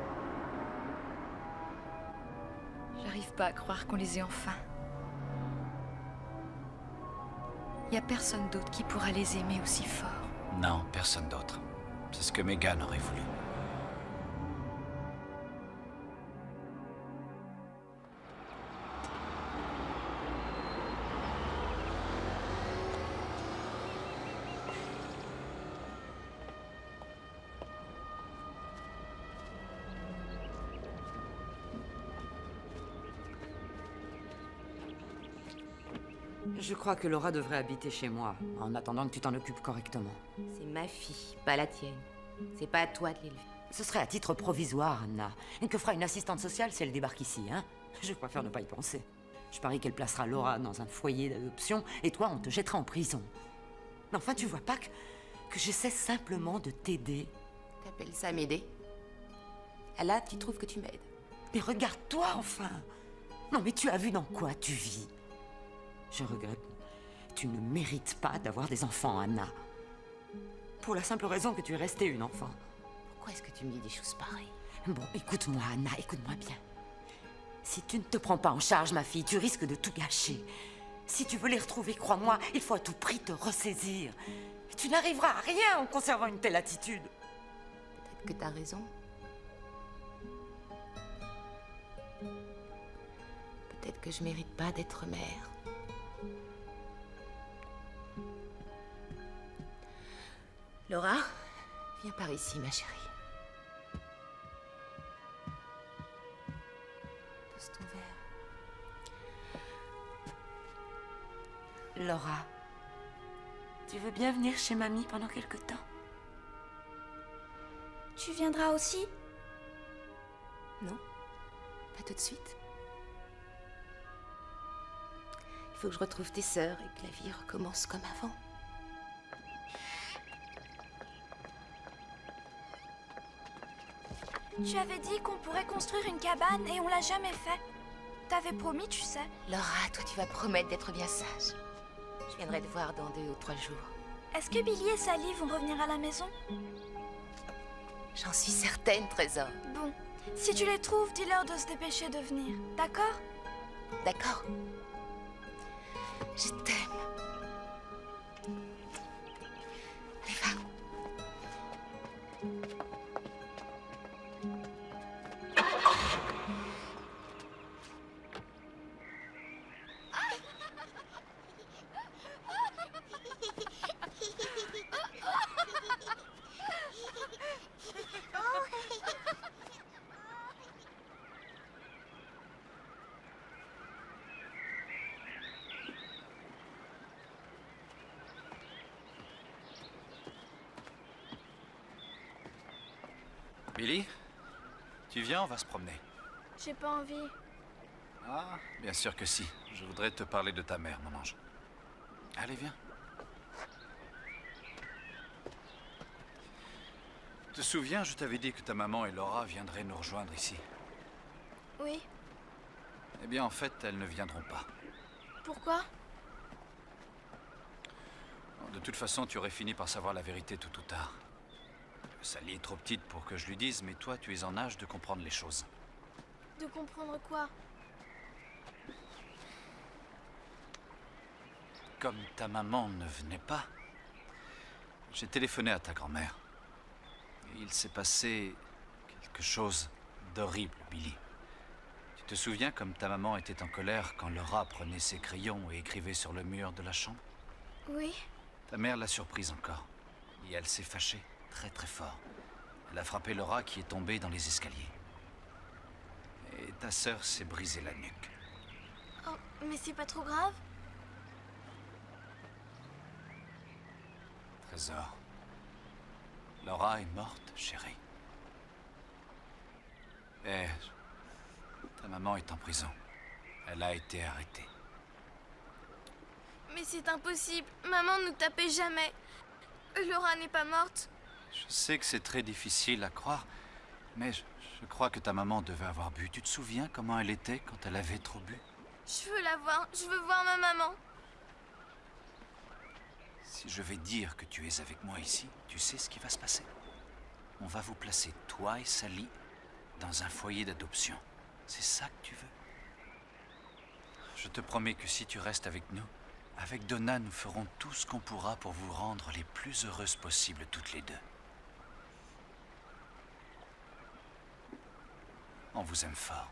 J'arrive pas à croire qu'on les ait enfin. Y a personne d'autre qui pourra les aimer aussi fort. Non, personne d'autre. C'est ce que Megan aurait voulu. Je crois que Laura devrait habiter chez moi, en attendant que tu t'en occupes correctement. C'est ma fille, pas la tienne. C'est pas à toi de l'élever. Ce serait à titre provisoire, Anna. Et que fera une assistante sociale si elle débarque ici, hein? Je préfère ne pas y penser. Je parie qu'elle placera Laura dans un foyer d'adoption, et toi, on te jettera en prison. Mais enfin, tu vois pas que j'essaie simplement de t'aider? T'appelles ça m'aider? Ah là, tu trouves que tu m'aides? Mais regarde-toi, enfin! Non, mais tu as vu dans quoi tu vis? Je regrette. Tu ne mérites pas d'avoir des enfants, Anna. Pour la simple raison que tu es restée une enfant. Pourquoi est-ce que tu me dis des choses pareilles? Bon, écoute-moi, Anna, écoute-moi bien. Si tu ne te prends pas en charge, ma fille, tu risques de tout gâcher. Si tu veux les retrouver, crois-moi, il faut à tout prix te ressaisir. Et tu n'arriveras à rien en conservant une telle attitude. Peut-être que t'as raison. Peut-être que je mérite pas d'être mère. Laura, viens par ici, ma chérie. Pose ton verre. Laura, tu veux bien venir chez mamie pendant quelque temps? Tu viendras aussi? Non, pas tout de suite. Il faut que je retrouve tes sœurs et que la vie recommence comme avant. Tu avais dit qu'on pourrait construire une cabane et on l'a jamais fait. T'avais promis, tu sais. Laura, toi tu vas promettre d'être bien sage. Je viendrai te voir dans 2 ou 3 jours. Est-ce que Billy et Sally vont revenir à la maison? J'en suis certaine, Trésor. Bon, si tu les trouves, dis-leur de se dépêcher de venir, d'accord? D'accord. Je t'aime. Allez, va. Billy, tu viens, on va se promener. J'ai pas envie. Ah, bien sûr que si. Je voudrais te parler de ta mère, mon ange. Allez, viens. Tu te souviens, je t'avais dit que ta maman et Laura viendraient nous rejoindre ici. Oui. Eh bien, en fait, elles ne viendront pas. Pourquoi? De toute façon, tu aurais fini par savoir la vérité tôt ou tard. Sally est trop petite pour que je lui dise, mais toi, tu es en âge de comprendre les choses. De comprendre quoi? Comme ta maman ne venait pas, j'ai téléphoné à ta grand-mère. Et il s'est passé quelque chose d'horrible, Billy. Tu te souviens comme ta maman était en colère quand Laura prenait ses crayons et écrivait sur le mur de la chambre? Oui. Ta mère l'a surprise encore. Et elle s'est fâchée très très fort. Elle a frappé Laura qui est tombée dans les escaliers. Et ta sœur s'est brisé la nuque. Oh, mais c'est pas trop grave? Trésor. Laura est morte, chérie. Et ta maman est en prison. Elle a été arrêtée. Mais c'est impossible. Maman ne nous tapait jamais. Laura n'est pas morte. Je sais que c'est très difficile à croire, mais je crois que ta maman devait avoir bu. Tu te souviens comment elle était quand elle avait trop bu? Je veux la voir. Je veux voir ma maman. Si je vais dire que tu es avec moi ici, tu sais ce qui va se passer. On va vous placer, toi et Sally, dans un foyer d'adoption. C'est ça que tu veux? Je te promets que si tu restes avec nous, avec Donna, nous ferons tout ce qu'on pourra pour vous rendre les plus heureuses possibles toutes les deux. On vous aime fort.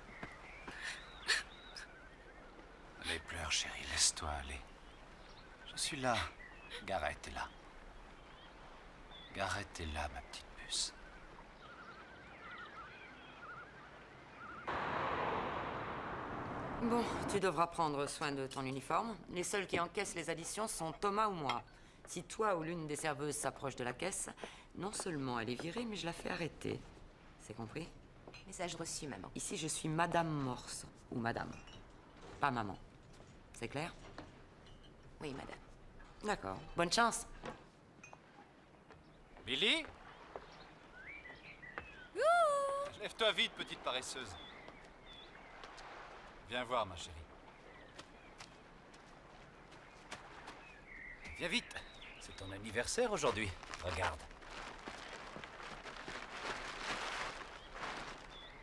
Allez, pleure, chérie, laisse-toi aller. Je suis là. Gareth est là. Gareth est là, ma petite puce. Bon, tu devras prendre soin de ton uniforme. Les seuls qui encaissent les additions sont Thomas ou moi. Si toi ou l'une des serveuses s'approche de la caisse, non seulement elle est virée, mais je la fais arrêter. C'est compris? Message reçu, maman. Ici, je suis Madame Morse. Ou Madame. Pas maman. C'est clair? Oui, madame. D'accord. Bonne chance. Billy? Lève-toi vite, petite paresseuse. Viens voir, ma chérie. Viens vite. C'est ton anniversaire aujourd'hui. Regarde.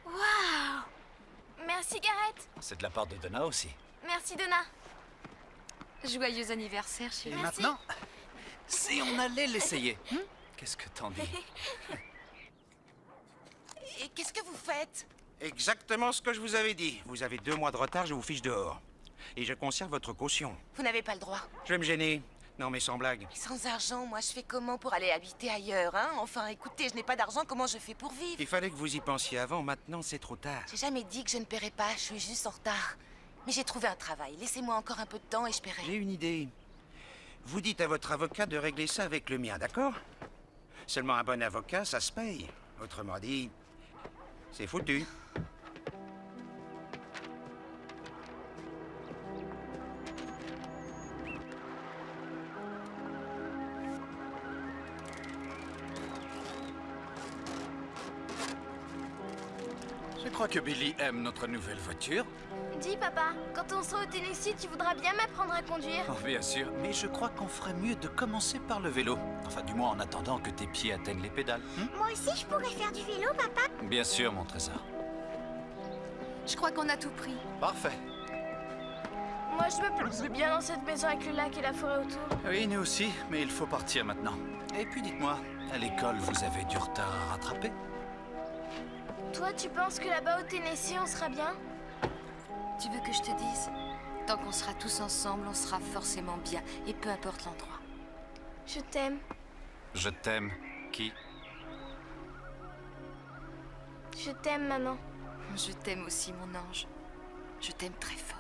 Waouh! Merci, Gareth. C'est de la part de Donna aussi. Merci, Donna. Joyeux anniversaire, Et chérie. maintenant, si on allait l'essayer. Qu'est-ce que t'en dis? Et qu'est-ce que vous faites? Exactement ce que je vous avais dit. Vous avez 2 mois de retard, je vous fiche dehors. Et je conserve votre caution. Vous n'avez pas le droit. Je vais me gêner. Non, mais sans blague. Sans argent, moi, je fais comment pour aller habiter ailleurs, hein? Enfin, écoutez, je n'ai pas d'argent, comment je fais pour vivre? Il fallait que vous y pensiez avant, maintenant c'est trop tard. J'ai jamais dit que je ne paierais pas, je suis juste en retard. Mais j'ai trouvé un travail. Laissez-moi encore un peu de temps et je paierai. J'ai une idée. Vous dites à votre avocat de régler ça avec le mien, d'accord? Seulement un bon avocat, ça se paye. Autrement dit, c'est foutu. Je crois que Billy aime notre nouvelle voiture. Dis, papa, quand on sera au Tennessee, tu voudras bien m'apprendre à conduire. Oh, bien sûr, mais je crois qu'on ferait mieux de commencer par le vélo. Enfin, du moins en attendant que tes pieds atteignent les pédales. Moi aussi, je pourrais faire du vélo, papa. Bien sûr, mon trésor. Je crois qu'on a tout pris. Parfait. Moi, je me plais bien dans cette maison avec le lac et la forêt autour. Oui, nous aussi, mais il faut partir maintenant. Et puis dites-moi, à l'école, vous avez du retard à rattraper? Toi, tu penses que là-bas au Tennessee, on sera bien? Tu veux que je te dise? Tant qu'on sera tous ensemble, on sera forcément bien, et peu importe l'endroit. Je t'aime. Je t'aime. Qui? Je t'aime, maman. Je t'aime aussi, mon ange. Je t'aime très fort.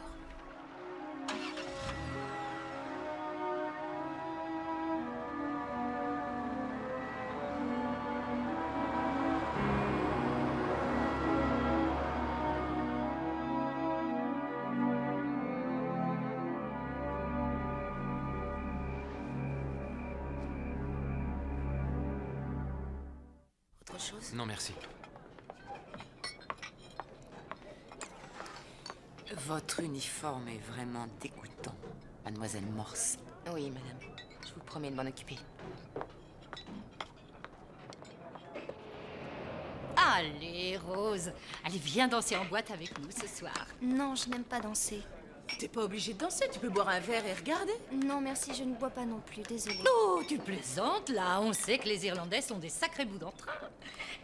autre chose? Non, merci. Votre uniforme est vraiment dégoûtant, mademoiselle Morse. Oui, madame. Je vous promets de m'en occuper. Allez, Rose. Allez, viens danser en boîte avec nous ce soir. Non, je n'aime pas danser. T'es pas obligé de danser, tu peux boire un verre et regarder. Non, merci, je ne bois pas non plus, désolée. Oh, tu plaisantes, là. On sait que les Irlandais sont des sacrés bouts d'entrain.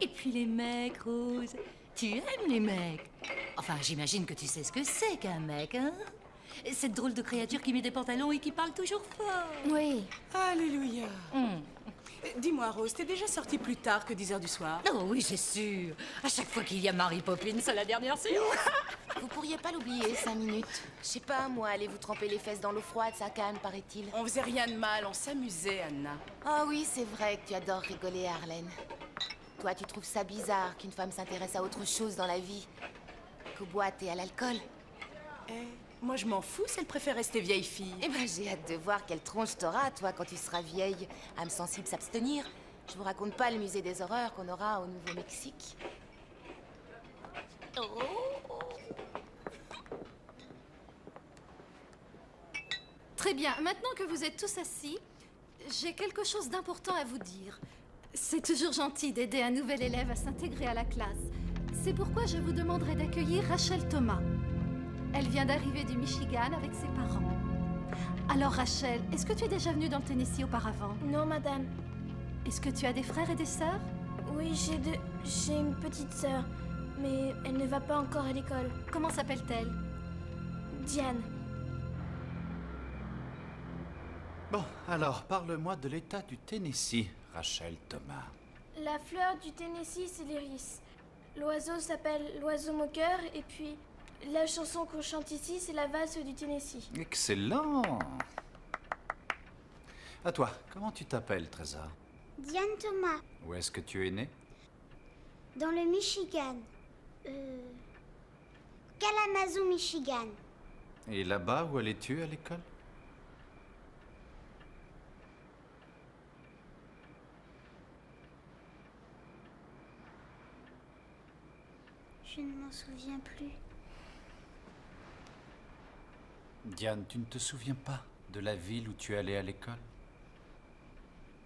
Et puis les mecs, Rose. Tu aimes les mecs? Enfin, j'imagine que tu sais ce que c'est qu'un mec, hein? Cette drôle de créature qui met des pantalons et qui parle toujours fort. Oui. Alléluia. Dis-moi, Rose, t'es déjà sortie plus tard que 10h du soir? Oh oui, c'est sûr. À chaque fois qu'il y a Mary Poppins à la dernière séance. Vous pourriez pas l'oublier, 5 minutes. Je sais pas, moi, allez vous tremper les fesses dans l'eau froide, ça calme, paraît-il. On faisait rien de mal, on s'amusait, Anna. Ah oui, c'est vrai que tu adores rigoler, Harlène. Toi, tu trouves ça bizarre qu'une femme s'intéresse à autre chose dans la vie qu'aux boîtes et à l'alcool? Moi, je m'en fous, si elle préfère rester vieille fille. Eh ben, j'ai hâte de voir quelle tronche t'auras, toi, quand tu seras vieille, âme sensible s'abstenir. Je vous raconte pas le musée des horreurs qu'on aura au Nouveau-Mexique. Très bien, maintenant que vous êtes tous assis, j'ai quelque chose d'important à vous dire. C'est toujours gentil d'aider un nouvel élève à s'intégrer à la classe. C'est pourquoi je vous demanderai d'accueillir Rachel Thomas. Elle vient d'arriver du Michigan avec ses parents. Alors Rachel, est-ce que tu es déjà venue dans le Tennessee auparavant? Non, madame. Est-ce que tu as des frères et des sœurs? Oui, j'ai une petite sœur, mais elle ne va pas encore à l'école. Comment s'appelle-t-elle? Diane. Bon, alors, parle-moi de l'état du Tennessee, Rachel Thomas. La fleur du Tennessee, c'est l'iris. L'oiseau s'appelle l'oiseau moqueur, et puis la chanson qu'on chante ici, c'est la valse du Tennessee. Excellent. À toi, comment tu t'appelles, Trésor? Diane Thomas, Où est-ce que tu es née? dans le Michigan. Kalamazoo, Michigan. Et là-bas, où allais-tu à l'école? Je ne m'en souviens plus. Diane, tu ne te souviens pas de la ville où tu allais à l'école?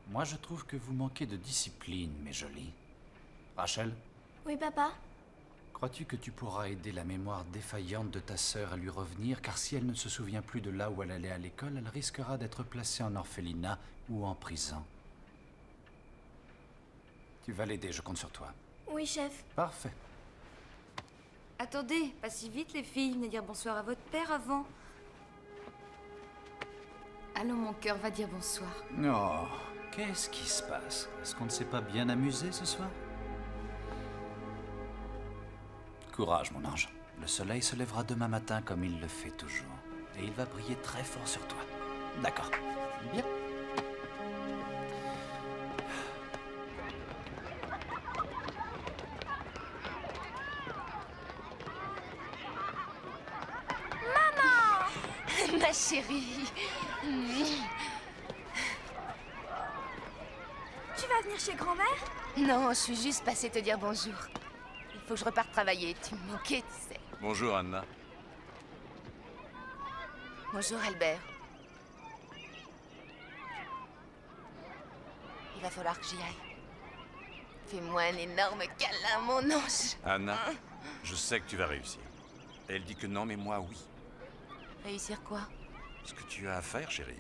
Moi, je trouve que vous manquez de discipline, mes jolies. Rachel, Oui, papa? crois-tu que tu pourras aider la mémoire défaillante de ta sœur à lui revenir? Car si elle ne se souvient plus de là où elle allait à l'école, elle risquera d'être placée en orphelinat ou en prison. Tu vas l'aider, je compte sur toi. Oui, chef. Parfait. Attendez, pas si vite, les filles. Venez dire bonsoir à votre père avant. Allons, mon cœur, va dire bonsoir. Oh, qu'est-ce qui se passe? Est-ce qu'on ne s'est pas bien amusé ce soir? Courage, mon ange. Le soleil se lèvera demain matin comme il le fait toujours. Et il va briller très fort sur toi. D'accord. Bien. Ma chérie. Tu vas venir chez grand-mère? Non, je suis juste passée te dire bonjour. Il faut que je reparte travailler. Tu me manquais, tu sais. Bonjour, Anna. Bonjour, Albert. Il va falloir que j'y aille. Fais-moi un énorme câlin, mon ange. Anna, je sais que tu vas réussir. Elle dit que non, mais moi, oui. Réussir quoi? Ce que tu as à faire, chérie.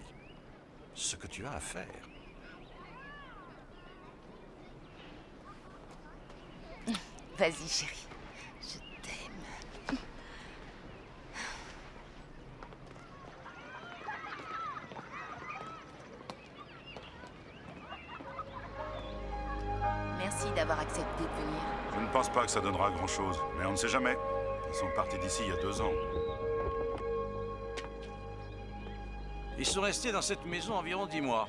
Ce que tu as à faire. Vas-y, chérie. Je t'aime. Merci d'avoir accepté de venir. Je ne pense pas que ça donnera grand-chose, mais on ne sait jamais. Ils sont partis d'ici il y a 2 ans. Ils sont restés dans cette maison environ 10 mois.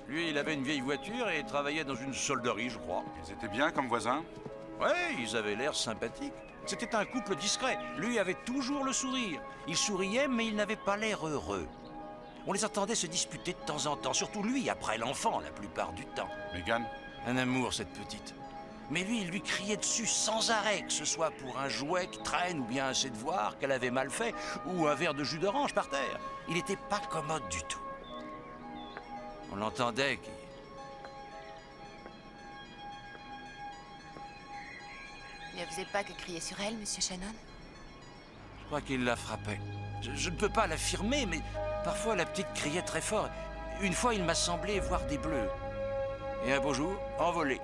Lui, il avait une vieille voiture et travaillait dans une solderie, je crois. Ils étaient bien comme voisins? Ouais, ils avaient l'air sympathiques. C'était un couple discret. Lui avait toujours le sourire. Il souriait, mais il n'avait pas l'air heureux. On les entendait se disputer de temps en temps, surtout lui, après l'enfant, la plupart du temps. Megan? Un amour, cette petite. Mais lui, il lui criait dessus sans arrêt, que ce soit pour un jouet qui traîne ou bien assez de voir qu'elle avait mal fait ou un verre de jus d'orange par terre. Il n'était pas commode du tout. On l'entendait qu'il... Il ne faisait pas que crier sur elle, Monsieur Shannon? Je crois qu'il la frappait. Je ne peux pas l'affirmer, mais parfois la petite criait très fort. Une fois, il m'a semblé voir des bleus. Et un beau jour, envolés.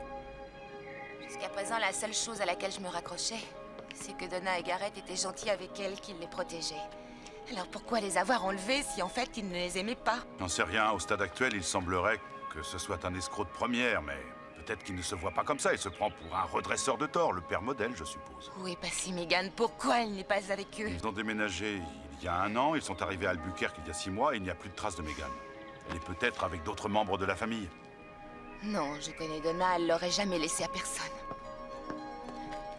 Jusqu'à présent, la seule chose à laquelle je me raccrochais, c'est que Donna et Garrett étaient gentils avec elle, qu'ils les protégeaient. Alors pourquoi les avoir enlevés si en fait ils ne les aimaient pas? J'en sais rien. Au stade actuel, il semblerait que ce soit un escroc de première, mais peut-être qu'il ne se voit pas comme ça. Il se prend pour un redresseur de tort, le père modèle, je suppose. Où est passée Megan? Pourquoi elle n'est pas avec eux? Ils ont déménagé il y a 1 an. Ils sont arrivés à Albuquerque il y a 6 mois et il n'y a plus de traces de Megan. Elle est peut-être avec d'autres membres de la famille. Non, je connais Donna, elle l'aurait jamais laissée à personne.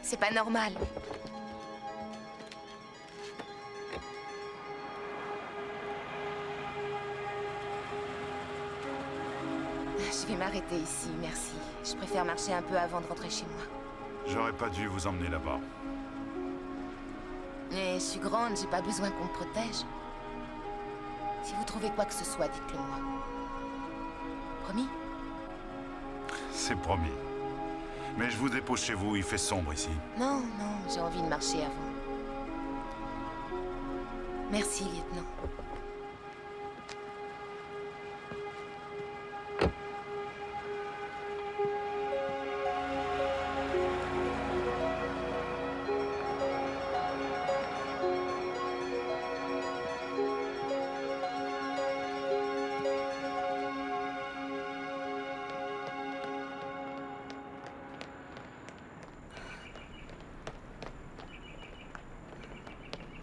C'est pas normal. Je vais m'arrêter ici, merci. Je préfère marcher un peu avant de rentrer chez moi. J'aurais pas dû vous emmener là-bas. Et je suis grande, j'ai pas besoin qu'on me protège. Si vous trouvez quoi que ce soit, dites-le moi. Promis? C'est promis. Mais je vous dépose chez vous, il fait sombre ici. Non, non, j'ai envie de marcher avant. Merci, lieutenant.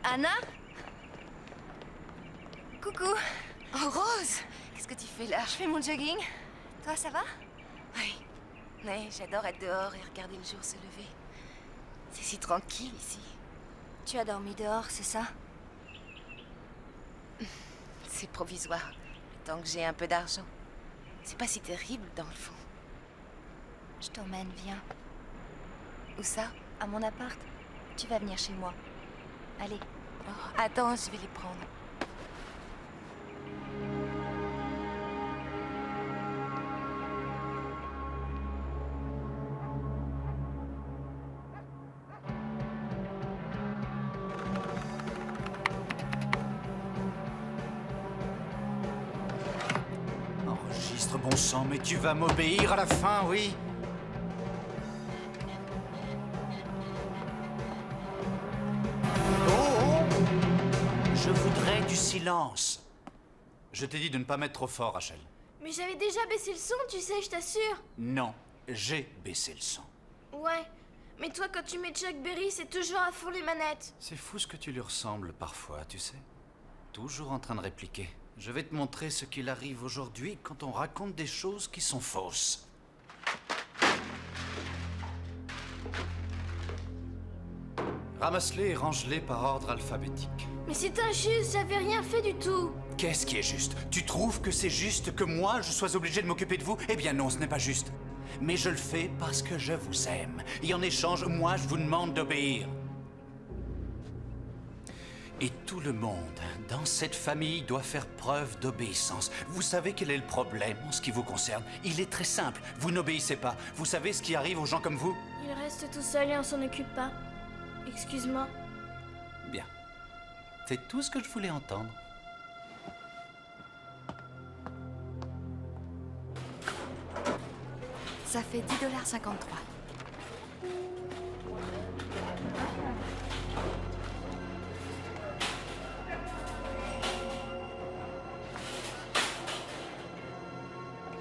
Anna? Coucou. Oh, Rose! Qu'est-ce que tu fais là? Je fais mon jogging. Toi, ça va? Oui. Oui, j'adore être dehors et regarder le jour se lever. C'est si tranquille ici. Tu as dormi dehors, c'est ça? C'est provisoire, tant que j'ai un peu d'argent. C'est pas si terrible, dans le fond. Je t'emmène, viens. Où ça? À mon appart. Tu vas venir chez moi. Allez. Oh, attends, je vais les prendre. Enregistre, bon sang, mais tu vas m'obéir à la fin, oui? Je voudrais du silence. Je t'ai dit de ne pas mettre trop fort, Rachel. Mais j'avais déjà baissé le son, tu sais, je t'assure. Non, j'ai baissé le son. Ouais, mais toi, quand tu mets Chuck Berry, c'est toujours à fond les manettes. C'est fou ce que tu lui ressembles parfois, tu sais. Toujours en train de répliquer. Je vais te montrer ce qu'il arrive aujourd'hui quand on raconte des choses qui sont fausses. Ramasse-les et range-les par ordre alphabétique. Mais c'est injuste, j'avais rien fait du tout. Qu'est-ce qui est juste? Tu trouves que c'est juste que moi, je sois obligé de m'occuper de vous? Eh bien non, ce n'est pas juste. Mais je le fais parce que je vous aime. Et en échange, moi, je vous demande d'obéir. Et tout le monde dans cette famille doit faire preuve d'obéissance. Vous savez quel est le problème en ce qui vous concerne? Il est très simple. Vous n'obéissez pas. Vous savez ce qui arrive aux gens comme vous? Il reste tout seul et on s'en occupe pas. Excuse-moi. Bien. C'est tout ce que je voulais entendre. Ça fait $10,53.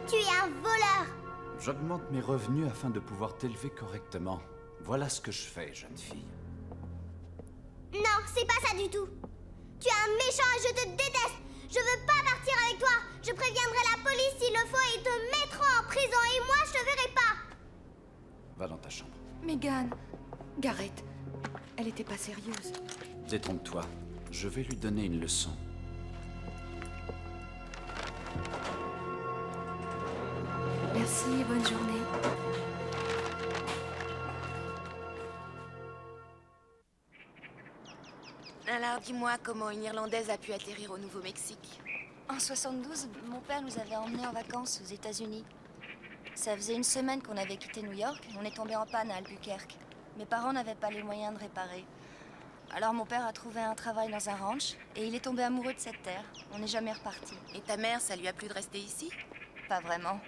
Tu es un voleur! J'augmente mes revenus afin de pouvoir t'élever correctement. Voilà ce que je fais, jeune fille. Non, c'est pas ça du tout. Tu es un méchant et je te déteste. Je veux pas partir avec toi. Je préviendrai la police s'il le faut et ils te mettront en prison et moi je te verrai pas. Va dans ta chambre. Megan, Garrett, elle était pas sérieuse. Détrompe-toi. Je vais lui donner une leçon. Merci et bonne journée. Alors dis-moi comment une Irlandaise a pu atterrir au Nouveau-Mexique. En 72, mon père nous avait emmenés en vacances aux États-Unis. Ça faisait une semaine qu'on avait quitté New York. On est tombé en panne à Albuquerque. Mes parents n'avaient pas les moyens de réparer. Alors mon père a trouvé un travail dans un ranch et il est tombé amoureux de cette terre. On n'est jamais reparti. Et ta mère, ça lui a plu de rester ici? Pas vraiment.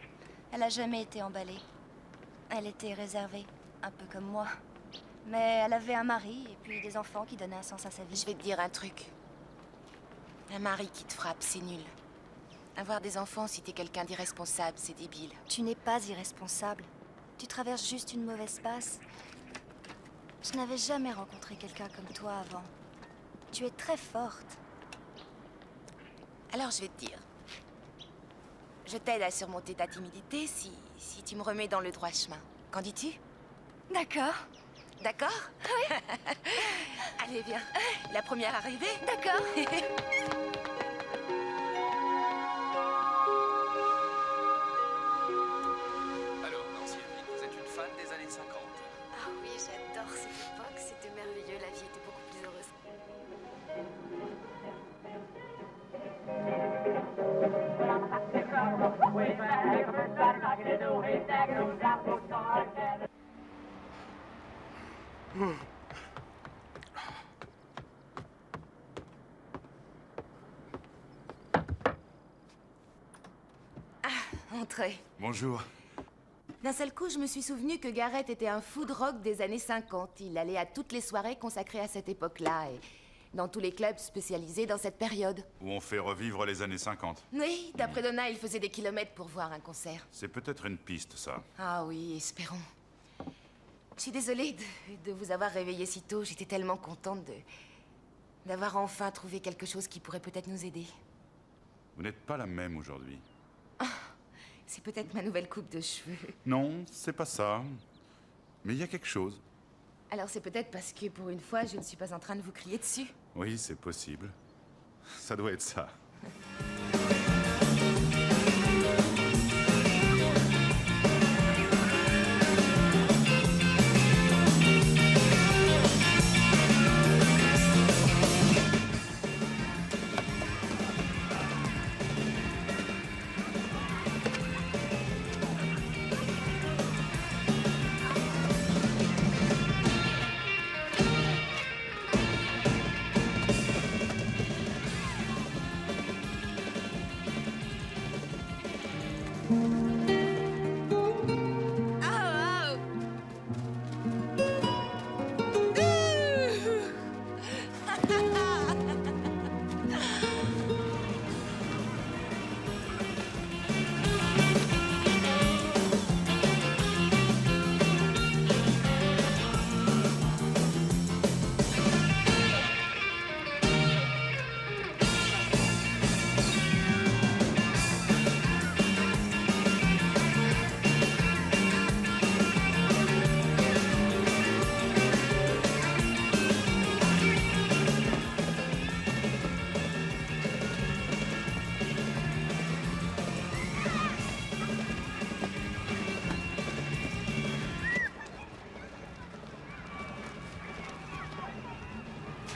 Elle a jamais été emballée. Elle était réservée, un peu comme moi. Mais elle avait un mari et puis des enfants qui donnaient un sens à sa vie. Je vais te dire un truc. Un mari qui te frappe, c'est nul. Avoir des enfants si t'es quelqu'un d'irresponsable, c'est débile. Tu n'es pas irresponsable. Tu traverses juste une mauvaise passe. Je n'avais jamais rencontré quelqu'un comme toi avant. Tu es très forte. Alors je vais te dire. Je t'aide à surmonter ta timidité si tu me remets dans le droit chemin. Qu'en dis-tu? D'accord. D'accord? Oui. Allez, viens. La première arrivée? D'accord. Alors, Nancy Evelyne, vous êtes une fan des années 50? Ah oui, j'adore cette époque. C'était merveilleux. La vie était beaucoup plus heureuse. Entrez. Bonjour. D'un seul coup, je me suis souvenu que Garrett était un fou de rock des années 50. Il allait à toutes les soirées consacrées à cette époque-là et dans tous les clubs spécialisés dans cette période. Où on fait revivre les années 50. Oui, d'après Donna, il faisait des kilomètres pour voir un concert. C'est peut-être une piste, ça. Ah oui, espérons. Je suis désolée de vous avoir réveillé si tôt. J'étais tellement contente d'avoir enfin trouvé quelque chose qui pourrait peut-être nous aider. Vous n'êtes pas la même aujourd'hui. C'est peut-être ma nouvelle coupe de cheveux. Non, c'est pas ça. Mais il y a quelque chose. Alors c'est peut-être parce que pour une fois, je ne suis pas en train de vous crier dessus. Oui, c'est possible. Ça doit être ça.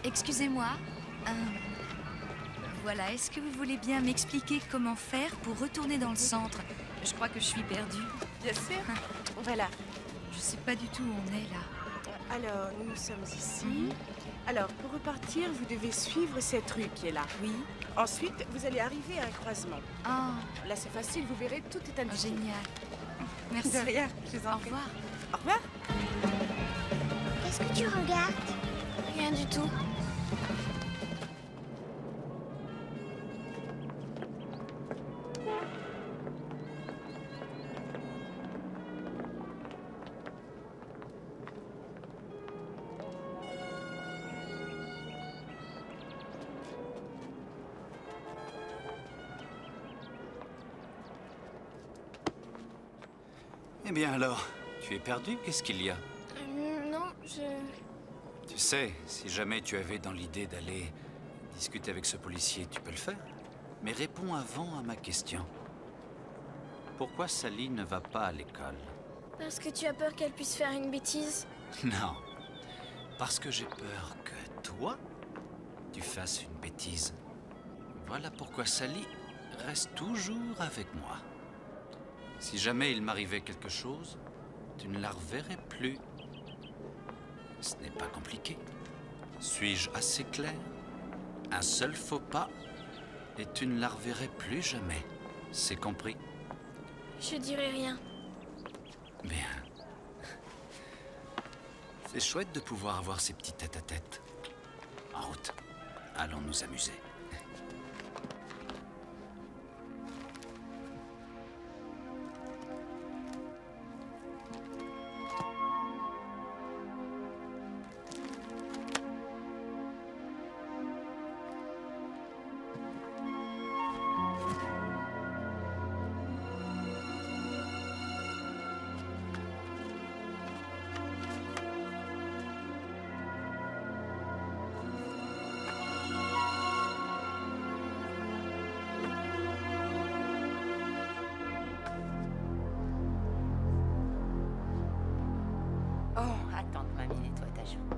Excusez-moi. Voilà, est-ce que vous voulez bien m'expliquer comment faire pour retourner dans le centre? Je crois que je suis perdue. Bien sûr. Voilà. Je sais pas du tout où on est là. Alors, nous sommes ici. Alors, pour repartir, vous devez suivre cette rue qui est là. Oui. Ensuite, vous allez arriver à un croisement. Ah. Là, c'est facile, vous verrez, tout est indiqué. Génial. Merci. De rien, je vous en prie. Au revoir. Au revoir. Qu'est-ce que tu regardes? Rien du tout. Eh bien alors, tu es perdu? Qu'est-ce qu'il y a? Non, je... Tu sais, si jamais tu avais dans l'idée d'aller discuter avec ce policier, tu peux le faire. Mais réponds avant à ma question. Pourquoi Sally ne va pas à l'école? Parce que tu as peur qu'elle puisse faire une bêtise. Non. Parce que j'ai peur que toi, tu fasses une bêtise. Voilà pourquoi Sally reste toujours avec moi. Si jamais il m'arrivait quelque chose, tu ne la reverrais plus. Ce n'est pas compliqué. Suis-je assez clair? Un seul faux pas et tu ne la reverrais plus jamais. C'est compris? Je dirai rien. Bien. C'est chouette de pouvoir avoir ces petits tête-à-tête. En route. Allons nous amuser.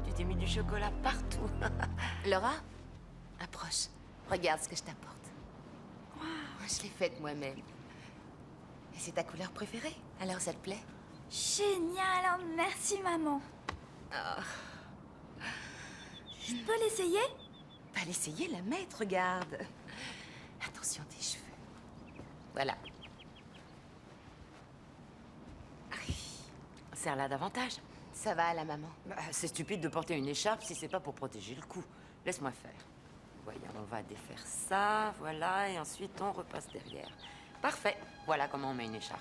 Tu t'es mis du chocolat partout. Laura, approche. Regarde ce que je t'apporte. Wow. Je l'ai faite moi-même. Et c'est ta couleur préférée? Alors ça te plaît? Génial, merci maman. Oh. Je peux l'essayer? Pas l'essayer, la mettre, regarde. Attention tes cheveux. Voilà. Serre-la davantage. Ça va, la maman. C'est stupide de porter une écharpe si c'est pas pour protéger le cou. Laisse-moi faire. Voyons, on va défaire ça, voilà, et ensuite on repasse derrière. Parfait. Voilà comment on met une écharpe.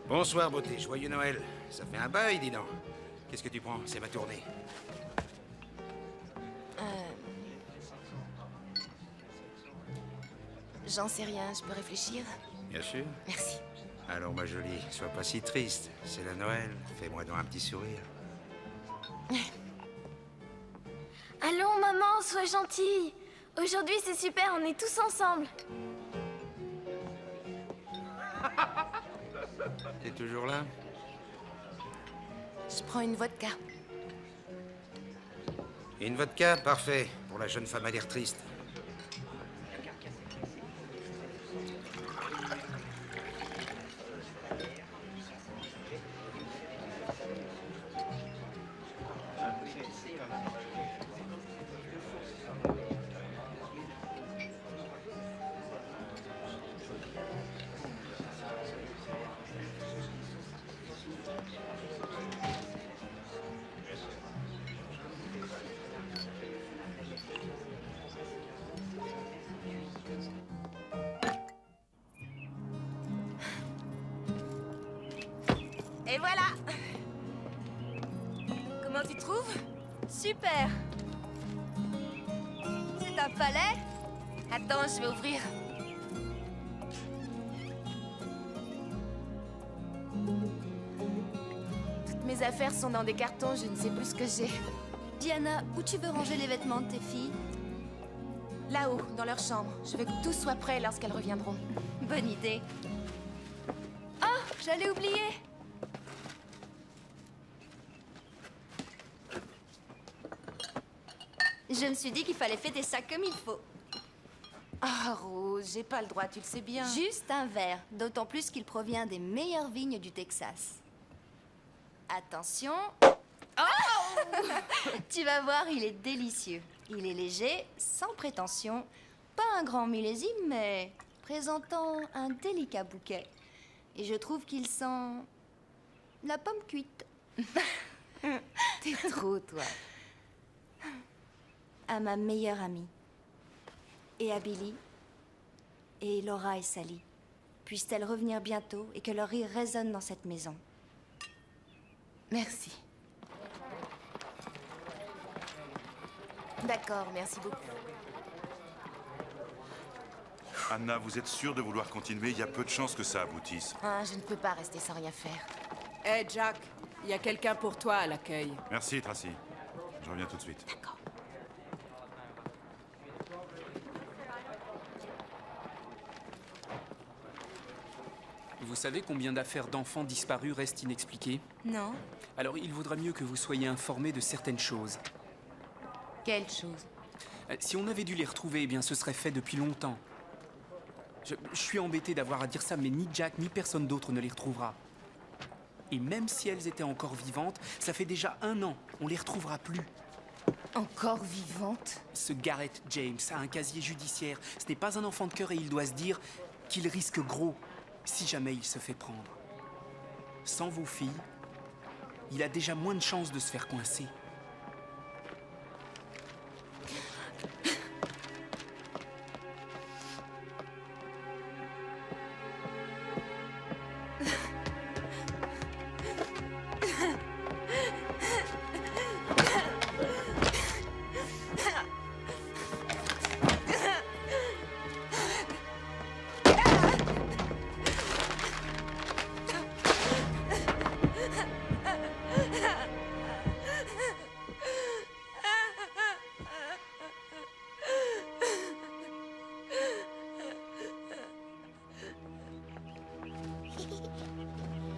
Bonsoir, beauté. Joyeux Noël. Ça fait un bail, dis donc. Qu'est-ce que tu prends? C'est ma tournée. J'en sais rien, je peux réfléchir? Bien sûr. Merci. Alors, ma jolie, sois pas si triste. C'est la Noël. Fais-moi donc un petit sourire. Allons, maman, sois gentille. Aujourd'hui, c'est super, on est tous ensemble. T'es toujours là? Je prends une vodka. Une vodka, parfait. Pour la jeune femme à l'air triste. Et voilà. Comment tu trouves? Super. C'est un palais? Attends, je vais ouvrir. Toutes mes affaires sont dans des cartons, je ne sais plus ce que j'ai. Diana, où tu veux ranger les vêtements de tes filles? Là-haut, dans leur chambre. Je veux que tout soit prêt lorsqu'elles reviendront. Bonne idée. Oh, j'allais oublier. Je me suis dit qu'il fallait fêter ça comme il faut. Ah, Rose, j'ai pas le droit, tu le sais bien. Juste un verre, d'autant plus qu'il provient des meilleures vignes du Texas. Attention. Oh Tu vas voir, il est délicieux. Il est léger, sans prétention. Pas un grand millésime, mais présentant un délicat bouquet. Et je trouve qu'il sent la pomme cuite. T'es trop, toi. À ma meilleure amie. Et à Billy. Et Laura et Sally. Puissent-elles revenir bientôt et que leur rire résonne dans cette maison. Merci. D'accord, merci beaucoup. Anna, vous êtes sûre de vouloir continuer? Il y a peu de chances que ça aboutisse. Ah, je ne peux pas rester sans rien faire. Hé, Jack, il y a quelqu'un pour toi à l'accueil. Merci, Tracy. Je reviens tout de suite. D'accord. Vous savez combien d'affaires d'enfants disparus restent inexpliquées? Non. Alors il vaudra mieux que vous soyez informés de certaines choses. Quelle chose? Si on avait dû les retrouver, eh bien ce serait fait depuis longtemps. Je suis embêté d'avoir à dire ça, mais ni Jack ni personne d'autre ne les retrouvera. Et même si elles étaient encore vivantes, ça fait déjà 1 an. On les retrouvera plus. Encore vivantes? Ce Garrett James a un casier judiciaire. Ce n'est pas un enfant de cœur et il doit se dire qu'il risque gros si jamais il se fait prendre. Sans vos filles, il a déjà moins de chances de se faire coincer.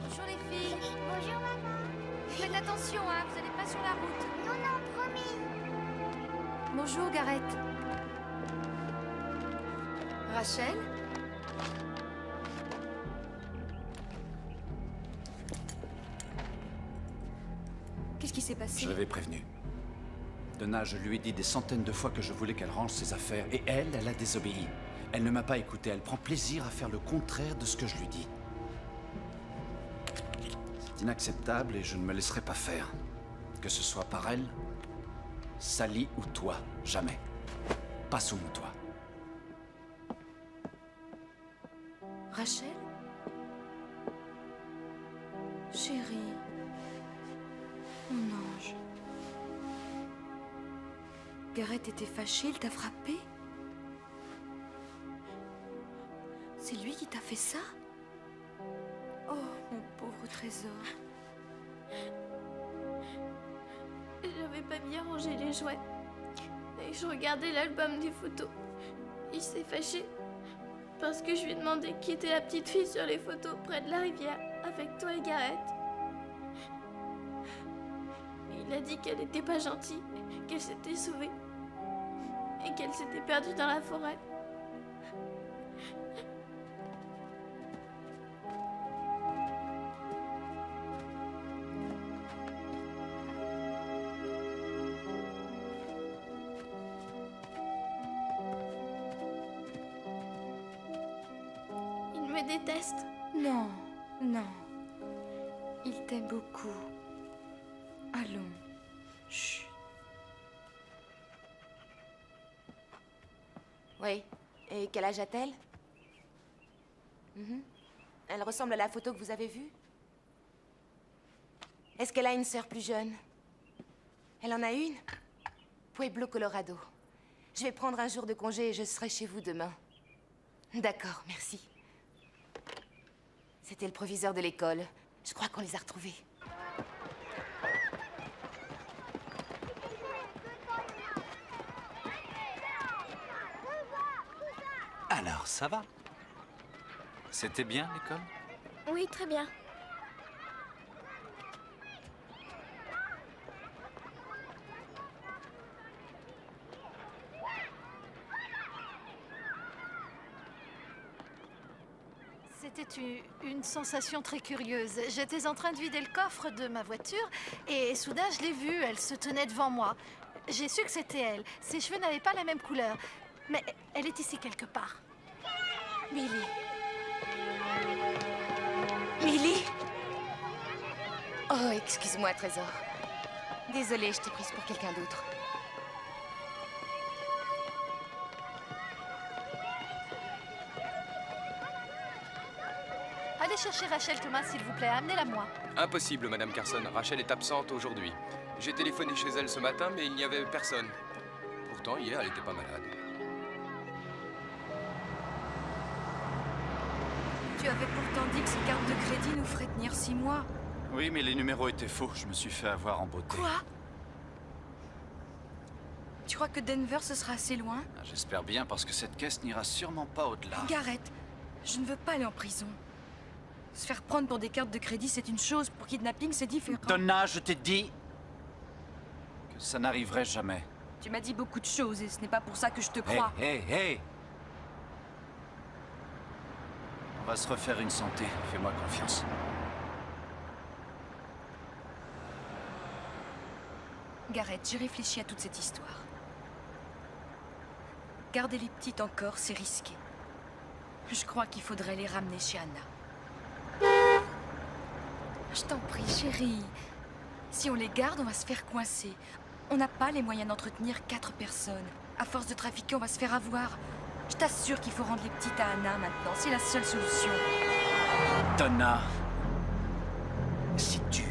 Bonjour les filles. Bonjour maman. Faites attention, hein, vous n'allez pas sur la route. Non, non, promis. Bonjour Garrett. Rachel? Qu'est-ce qui s'est passé? Je l'avais prévenu. Donna, je lui ai dit des centaines de fois que je voulais qu'elle range ses affaires. Et elle a désobéi. Elle ne m'a pas écouté. Elle prend plaisir à faire le contraire de ce que je lui dis. C'est inacceptable et je ne me laisserai pas faire. Que ce soit par elle, Sally ou toi. Jamais. Pas sous mon toit. Rachel? Chérie. Mon ange. Garrett était fâché, il t'a frappé? C'est lui qui t'a fait ça? Oh, mon pauvre trésor. J'avais pas bien rangé les jouets. Et je regardais l'album des photos. Il s'est fâché parce que je lui ai demandé qui était la petite fille sur les photos près de la rivière avec toi et Garrett. Il a dit qu'elle n'était pas gentille, qu'elle s'était sauvée et qu'elle s'était perdue dans la forêt. Il me déteste. Non, non. Il t'aime beaucoup. Allons. Chut. Oui. Et quel âge a-t-elle? Elle ressemble à la photo que vous avez vue? Est-ce qu'elle a une sœur plus jeune? Elle en a une? Pueblo, Colorado. Je vais prendre un jour de congé et je serai chez vous demain. D'accord, merci. C'était le proviseur de l'école. Je crois qu'on les a retrouvés. Alors, ça va? C'était bien, l'école? Oui, très bien. C'était une sensation très curieuse. J'étais en train de vider le coffre de ma voiture et soudain je l'ai vue, elle se tenait devant moi. J'ai su que c'était elle. Ses cheveux n'avaient pas la même couleur. Mais elle est ici quelque part. Millie. Millie? Oh, excuse-moi, Trésor. Désolée, je t'ai prise pour quelqu'un d'autre. Allez chercher Rachel, Thomas, s'il vous plaît. Amenez-la moi. Impossible, Madame Carson. Rachel est absente aujourd'hui. J'ai téléphoné chez elle ce matin, mais il n'y avait personne. Pourtant, hier, elle était pas malade. Tu avais pourtant dit que ces cartes de crédit nous feraient tenir 6 mois. Oui, mais les numéros étaient faux. Je me suis fait avoir en beauté. Quoi? Tu crois que Denver, ce sera assez loin? J'espère bien, parce que cette caisse n'ira sûrement pas au-delà. Garrett, je ne veux pas aller en prison. Se faire prendre pour des cartes de crédit, c'est une chose. Pour kidnapping, c'est différent. Donna, je t'ai dit que ça n'arriverait jamais. Tu m'as dit beaucoup de choses et ce n'est pas pour ça que je te crois. Hé. On va se refaire une santé. Fais-moi confiance. Garrett, j'ai réfléchi à toute cette histoire. Garder les petites encore, c'est risqué. Je crois qu'il faudrait les ramener chez Anna. Je t'en prie, chérie. Si on les garde, on va se faire coincer. On n'a pas les moyens d'entretenir 4 personnes. À force de trafiquer, on va se faire avoir. Je t'assure qu'il faut rendre les petites à Anna maintenant. C'est la seule solution. Donna, si tu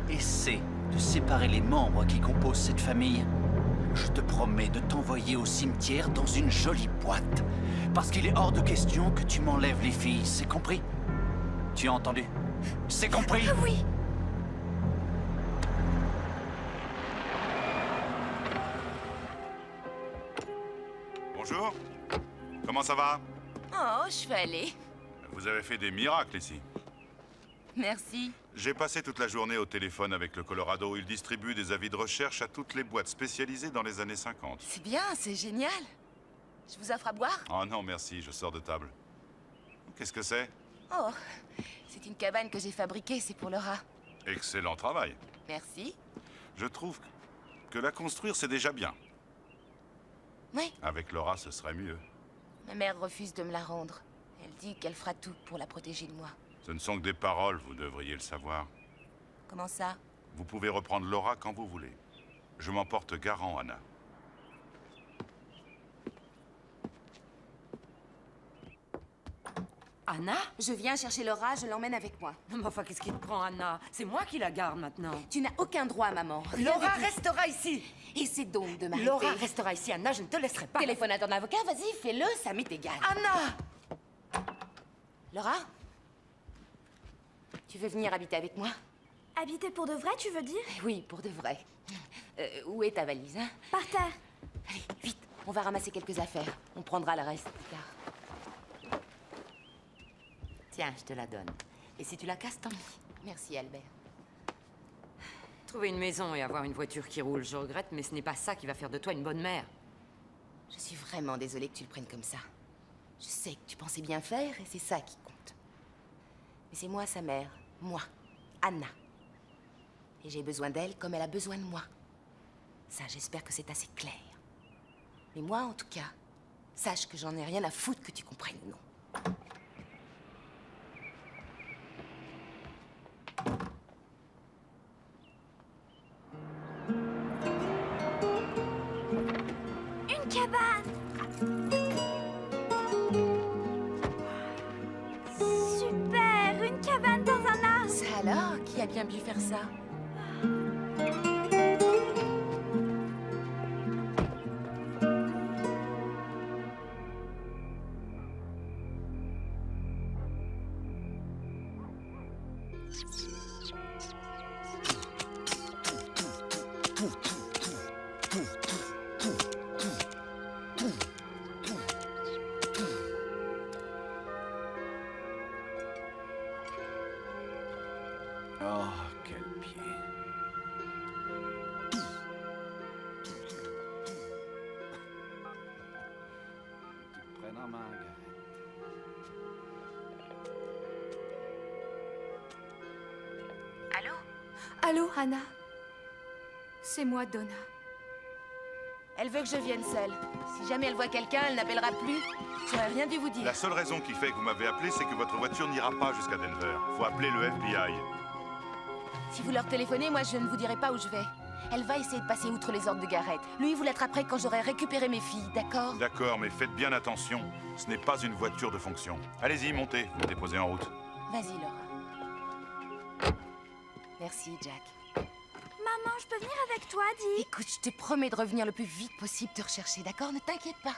essaies de séparer les membres qui composent cette famille, je te promets de t'envoyer au cimetière dans une jolie boîte. Parce qu'il est hors de question que tu m'enlèves les filles, c'est compris? Tu as entendu? C'est compris? Ah oui! Bonjour. Comment ça va? Oh, je vais aller. Vous avez fait des miracles ici. Merci. J'ai passé toute la journée au téléphone avec le Colorado. Il distribue des avis de recherche à toutes les boîtes spécialisées dans les années 50. C'est bien, c'est génial. Je vous offre à boire? Oh non, merci, je sors de table. Qu'est-ce que c'est? Oh, c'est une cabane que j'ai fabriquée, c'est pour Laura. Excellent travail. Merci. Je trouve que la construire, c'est déjà bien. Oui. Avec Laura, ce serait mieux. Ma mère refuse de me la rendre. Elle dit qu'elle fera tout pour la protéger de moi. Ce ne sont que des paroles, vous devriez le savoir. Comment ça? Vous pouvez reprendre Laura quand vous voulez. Je m'en porte garant, Anna. Anna? Je viens chercher Laura, je l'emmène avec moi. Mais enfin, qu'est-ce qui te prend, Anna? C'est moi qui la garde maintenant. Tu n'as aucun droit, maman. Laura restera ici. Essaie donc de m'arrêter. Laura restera ici, Anna, je ne te laisserai pas. Téléphone à ton avocat, vas-y, fais-le, ça m'est égal. Anna! Laura? Tu veux venir habiter avec moi? Habiter pour de vrai, tu veux dire? Oui, pour de vrai. Où est ta valise, hein? Par terre. Allez, vite, on va ramasser quelques affaires. On prendra le reste plus tard. Tiens, je te la donne. Et si tu la casses, tant pis. Merci, Albert. Trouver une maison et avoir une voiture qui roule, je regrette, mais ce n'est pas ça qui va faire de toi une bonne mère. Je suis vraiment désolée que tu le prennes comme ça. Je sais que tu pensais bien faire et c'est ça qui compte. Mais c'est moi sa mère, moi, Anna. Et j'ai besoin d'elle comme elle a besoin de moi. Ça, j'espère que c'est assez clair. Mais moi, en tout cas, sache que j'en ai rien à foutre que tu comprennes ou non. Une cabane! Super! Une cabane dans un arbre! Ça alors? Qui a bien pu faire ça? Oh, quel pied. Tu te prennes en main, Garrett. Allô? Allô, Anna? C'est moi, Donna. Elle veut que je vienne seule. Si jamais elle voit quelqu'un, elle n'appellera plus. J'aurais rien dû vous dire. La seule raison qui fait que vous m'avez appelé, c'est que votre voiture n'ira pas jusqu'à Denver. Faut appeler le FBI. Si vous leur téléphonez, moi je ne vous dirai pas où je vais. Elle va essayer de passer outre les ordres de Garrett. Lui, vous l'attraperez quand j'aurai récupéré mes filles, d'accord? D'accord, mais faites bien attention. Ce n'est pas une voiture de fonction. Allez-y, montez. Vous me déposez en route. Vas-y, Laura. Merci, Jack. Maman! Maman, je peux venir avec toi, dis. Écoute, je te promets de revenir le plus vite possible te rechercher, d'accord? Ne t'inquiète pas.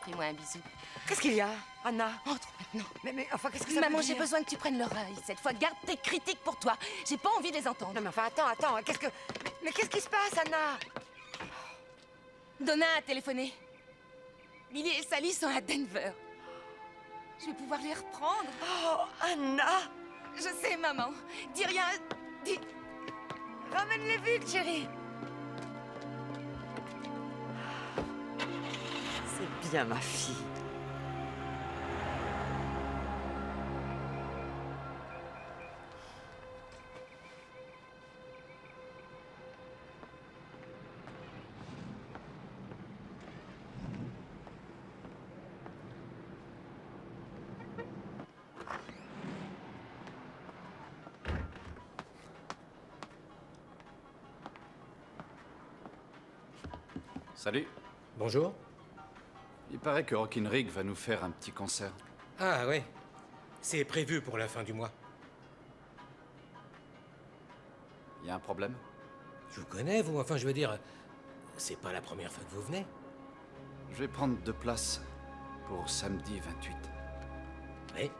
Fais-moi un bisou. Qu'est-ce qu'il y a, Anna? Entre maintenant. Mais enfin, qu'est-ce que ça Maman, veut j'ai dire? besoin que tu prennes l'oreille. Cette fois, garde tes critiques pour toi. J'ai pas envie de les entendre. Non, mais enfin, attends, qu'est-ce que... Mais qu'est-ce qui se passe, Anna? Donna a téléphoné. Billy et Sally sont à Denver. Je vais pouvoir les reprendre. Oh, Anna! Je sais, maman. Dis rien. Dis... Ramène-les vite, chérie. C'est bien ma fille. Salut. Bonjour. Il paraît que Rockin' Rig va nous faire un petit concert. Ah ouais, c'est prévu pour la fin du mois. Il y a un problème? Je vous connais, vous, enfin je veux dire, c'est pas la première fois que vous venez. Je vais prendre 2 places pour samedi 28. Oui.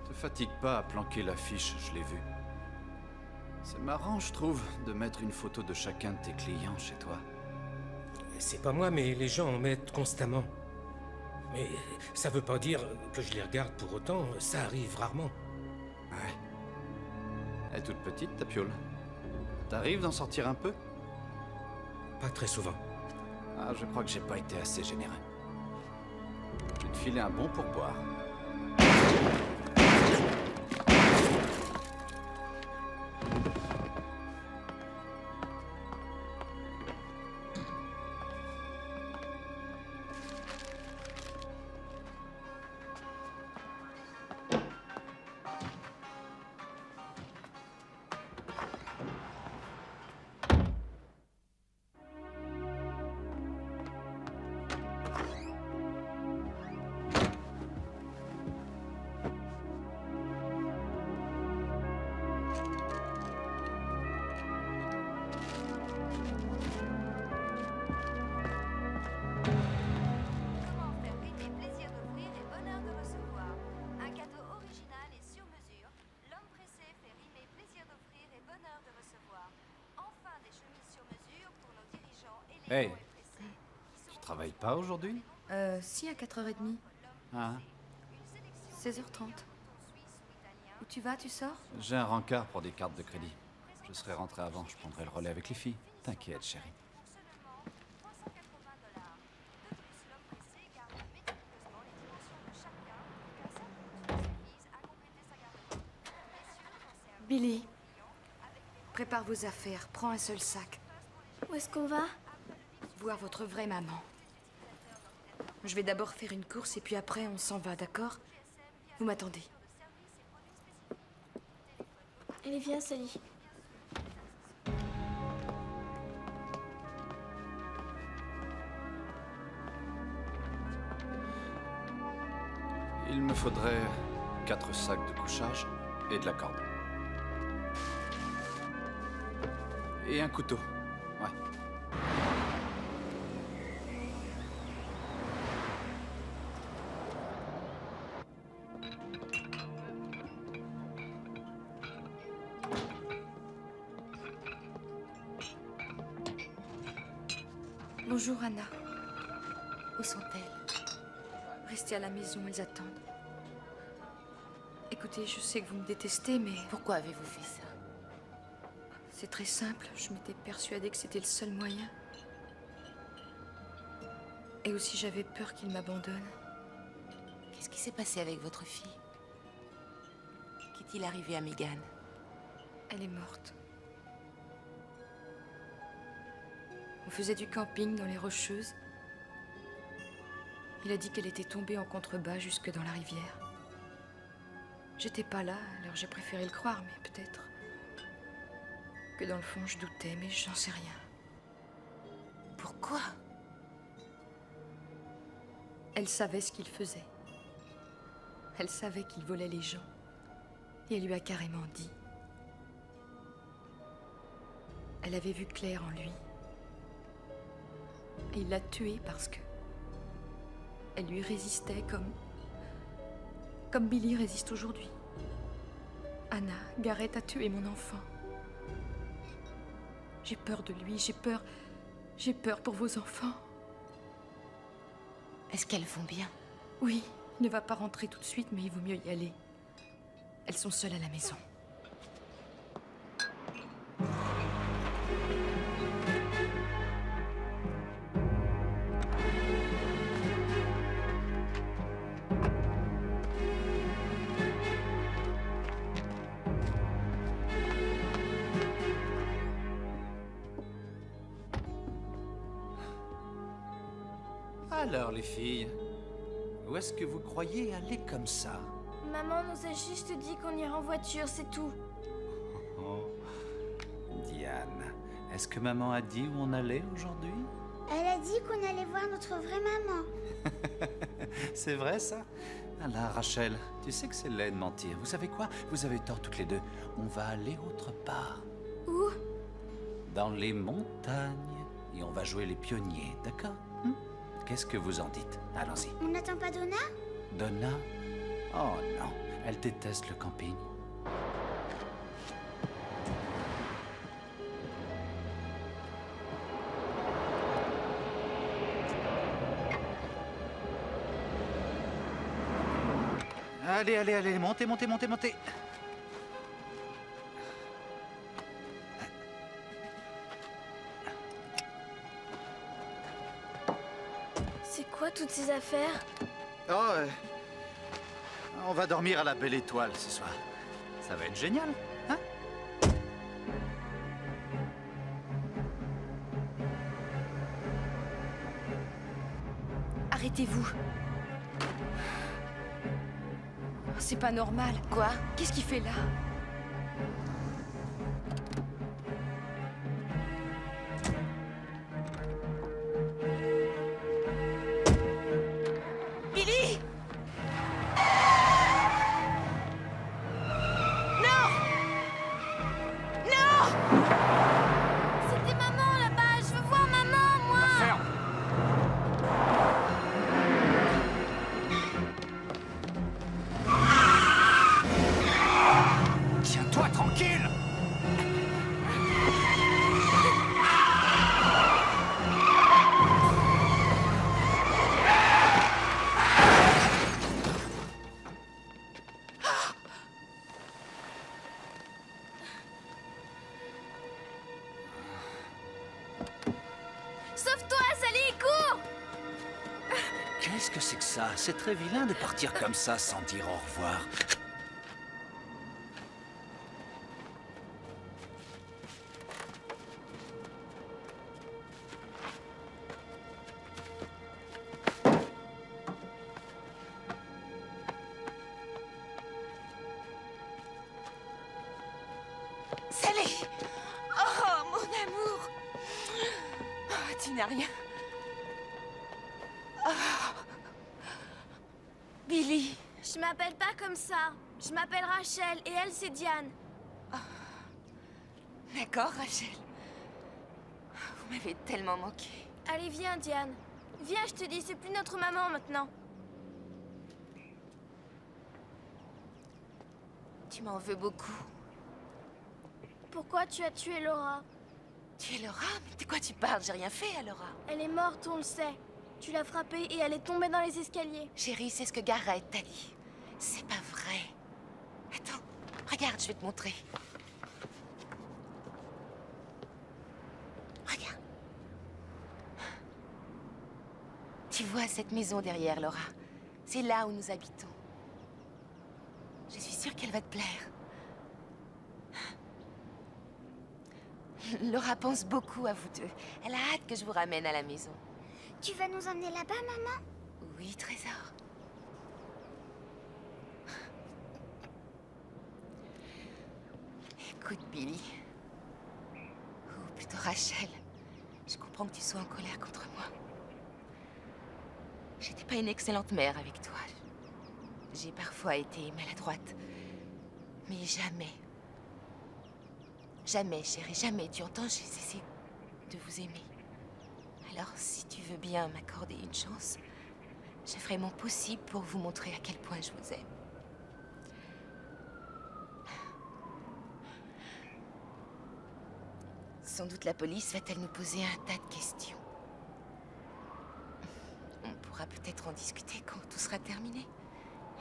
Te fatigue pas à planquer l'affiche, je l'ai vu. C'est marrant, je trouve, de mettre une photo de chacun de tes clients chez toi. C'est pas moi, mais les gens en mettent constamment. Mais ça veut pas dire que je les regarde pour autant, ça arrive rarement. Ouais. Elle est toute petite, ta piole. T'arrives d'en sortir un peu? Pas très souvent. Ah, je crois que j'ai pas été assez généreux. Je vais te filer un bon pourboire. Hey, tu travailles pas aujourd'hui? Si, à 4h30. Ah, 16h30. Où tu vas, tu sors? j'ai un rencard pour des cartes de crédit. Je serai rentré avant, je prendrai le relais avec les filles. T'inquiète, chérie. Billy, prépare vos affaires, prends un seul sac. Où est-ce qu'on va? Voir votre vraie maman. Je vais d'abord faire une course et puis après on s'en va, d'accord? Vous m'attendez. Allez, viens, Sally. Il me faudrait 4 sacs de couchage et de la corde. Et un couteau. Ouais. Bonjour, Anna. Où sont-elles? Restez à la maison, elles attendent. Écoutez, je sais que vous me détestez, mais... Pourquoi avez-vous fait ça? C'est très simple, je m'étais persuadée que c'était le seul moyen. Et aussi j'avais peur qu'il m'abandonne. Qu'est-ce qui s'est passé avec votre fille? Qu'est-il arrivé à Megan? Elle est morte. On faisait du camping dans les Rocheuses. Il a dit qu'elle était tombée en contrebas jusque dans la rivière. J'étais pas là, alors j'ai préféré le croire, mais peut-être que dans le fond je doutais, mais j'en sais rien. Pourquoi? Elle savait ce qu'il faisait. Elle savait qu'il volait les gens. Et elle lui a carrément dit. Elle avait vu Claire en lui. Et il l'a tuée parce que... elle lui résistait comme Billy résiste aujourd'hui. Anna, Gareth a tué mon enfant. J'ai peur de lui, j'ai peur pour vos enfants. Est-ce qu'elles vont bien? Oui, il ne va pas rentrer tout de suite, mais il vaut mieux y aller. Elles sont seules à la maison. Alors, les filles, où est-ce que vous croyez aller comme ça? Maman nous a juste dit qu'on irait en voiture, c'est tout. Oh, Diane, est-ce que maman a dit où on allait aujourd'hui? Elle a dit qu'on allait voir notre vraie maman. C'est vrai, ça? Alors, Rachel, tu sais que c'est laid de mentir. Vous savez quoi? Vous avez tort toutes les deux. On va aller autre part. Où? Dans les montagnes. Et on va jouer les pionniers, d'accord? Qu'est-ce que vous en dites? Allons-y. On n'attend pas Donna? Donna? Oh non, elle déteste le camping. Allez, allez, allez, montez, montez, montez, montez. C'est quoi toutes ces affaires? Oh, on va dormir à la Belle Étoile ce soir. Ça va être génial, hein? Arrêtez-vous. C'est pas normal. Quoi? Qu'est-ce qu'il fait là? Billy! C'était maman là-bas, je veux voir maman, moi! Tiens-toi tranquille! Sauve-toi, Sally, cours! Qu'est-ce que c'est que ça? C'est très vilain de partir comme ça sans dire au revoir. Sally! Oh, mon amour! Oh, tu n'as rien. Oh. Billy! Je m'appelle pas comme ça. Je m'appelle Rachel et elle, c'est Diane. D'accord, Rachel. Vous m'avez tellement manqué. Allez, viens, Diane. Viens, je te dis, c'est plus notre maman maintenant. Tu m'en veux beaucoup. Pourquoi tu as tué Laura? Tu es Laura? Mais de quoi tu parles? J'ai rien fait à Laura. Elle est morte, on le sait. Tu l'as frappée et elle est tombée dans les escaliers. Chérie, c'est ce que Gareth t'a dit. C'est pas vrai. Attends, regarde, je vais te montrer. Regarde. Tu vois cette maison derrière, Laura? C'est là où nous habitons. Je suis sûre qu'elle va te plaire. Laura pense beaucoup à vous deux. Elle a hâte que je vous ramène à la maison. Tu vas nous emmener là-bas, maman? Oui, trésor. Écoute, Billy. Ou plutôt Rachel. Je comprends que tu sois en colère contre moi. J'étais pas une excellente mère avec toi. J'ai parfois été maladroite. Mais jamais. Jamais, chérie, jamais. Tu entends, j'ai cessé de vous aimer. Alors, si tu veux bien m'accorder une chance, je ferai mon possible pour vous montrer à quel point je vous aime. Sans doute la police va-t-elle nous poser un tas de questions. On pourra peut-être en discuter quand tout sera terminé.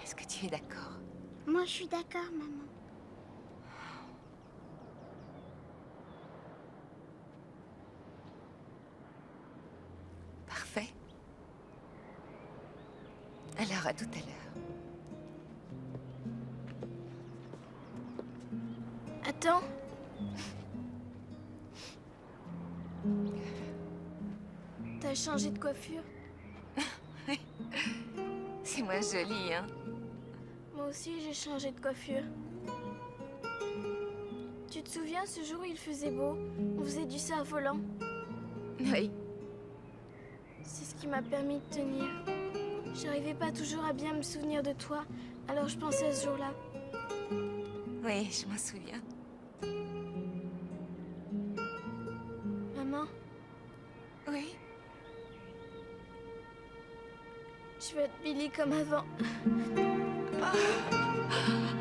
Est-ce que tu es d'accord? Moi, je suis d'accord, maman. Parfait. Alors, à tout à l'heure. Attends. T'as changé de coiffure? C'est moins joli, hein? Moi aussi, j'ai changé de coiffure. Tu te souviens ce jour où il faisait beau? On faisait du cerf-volant. Oui. C'est ce qui m'a permis de tenir. J'arrivais pas toujours à bien me souvenir de toi, alors je pensais à ce jour-là. Oui, je m'en souviens. Maman? Oui? Je veux être Billy comme avant. Oh.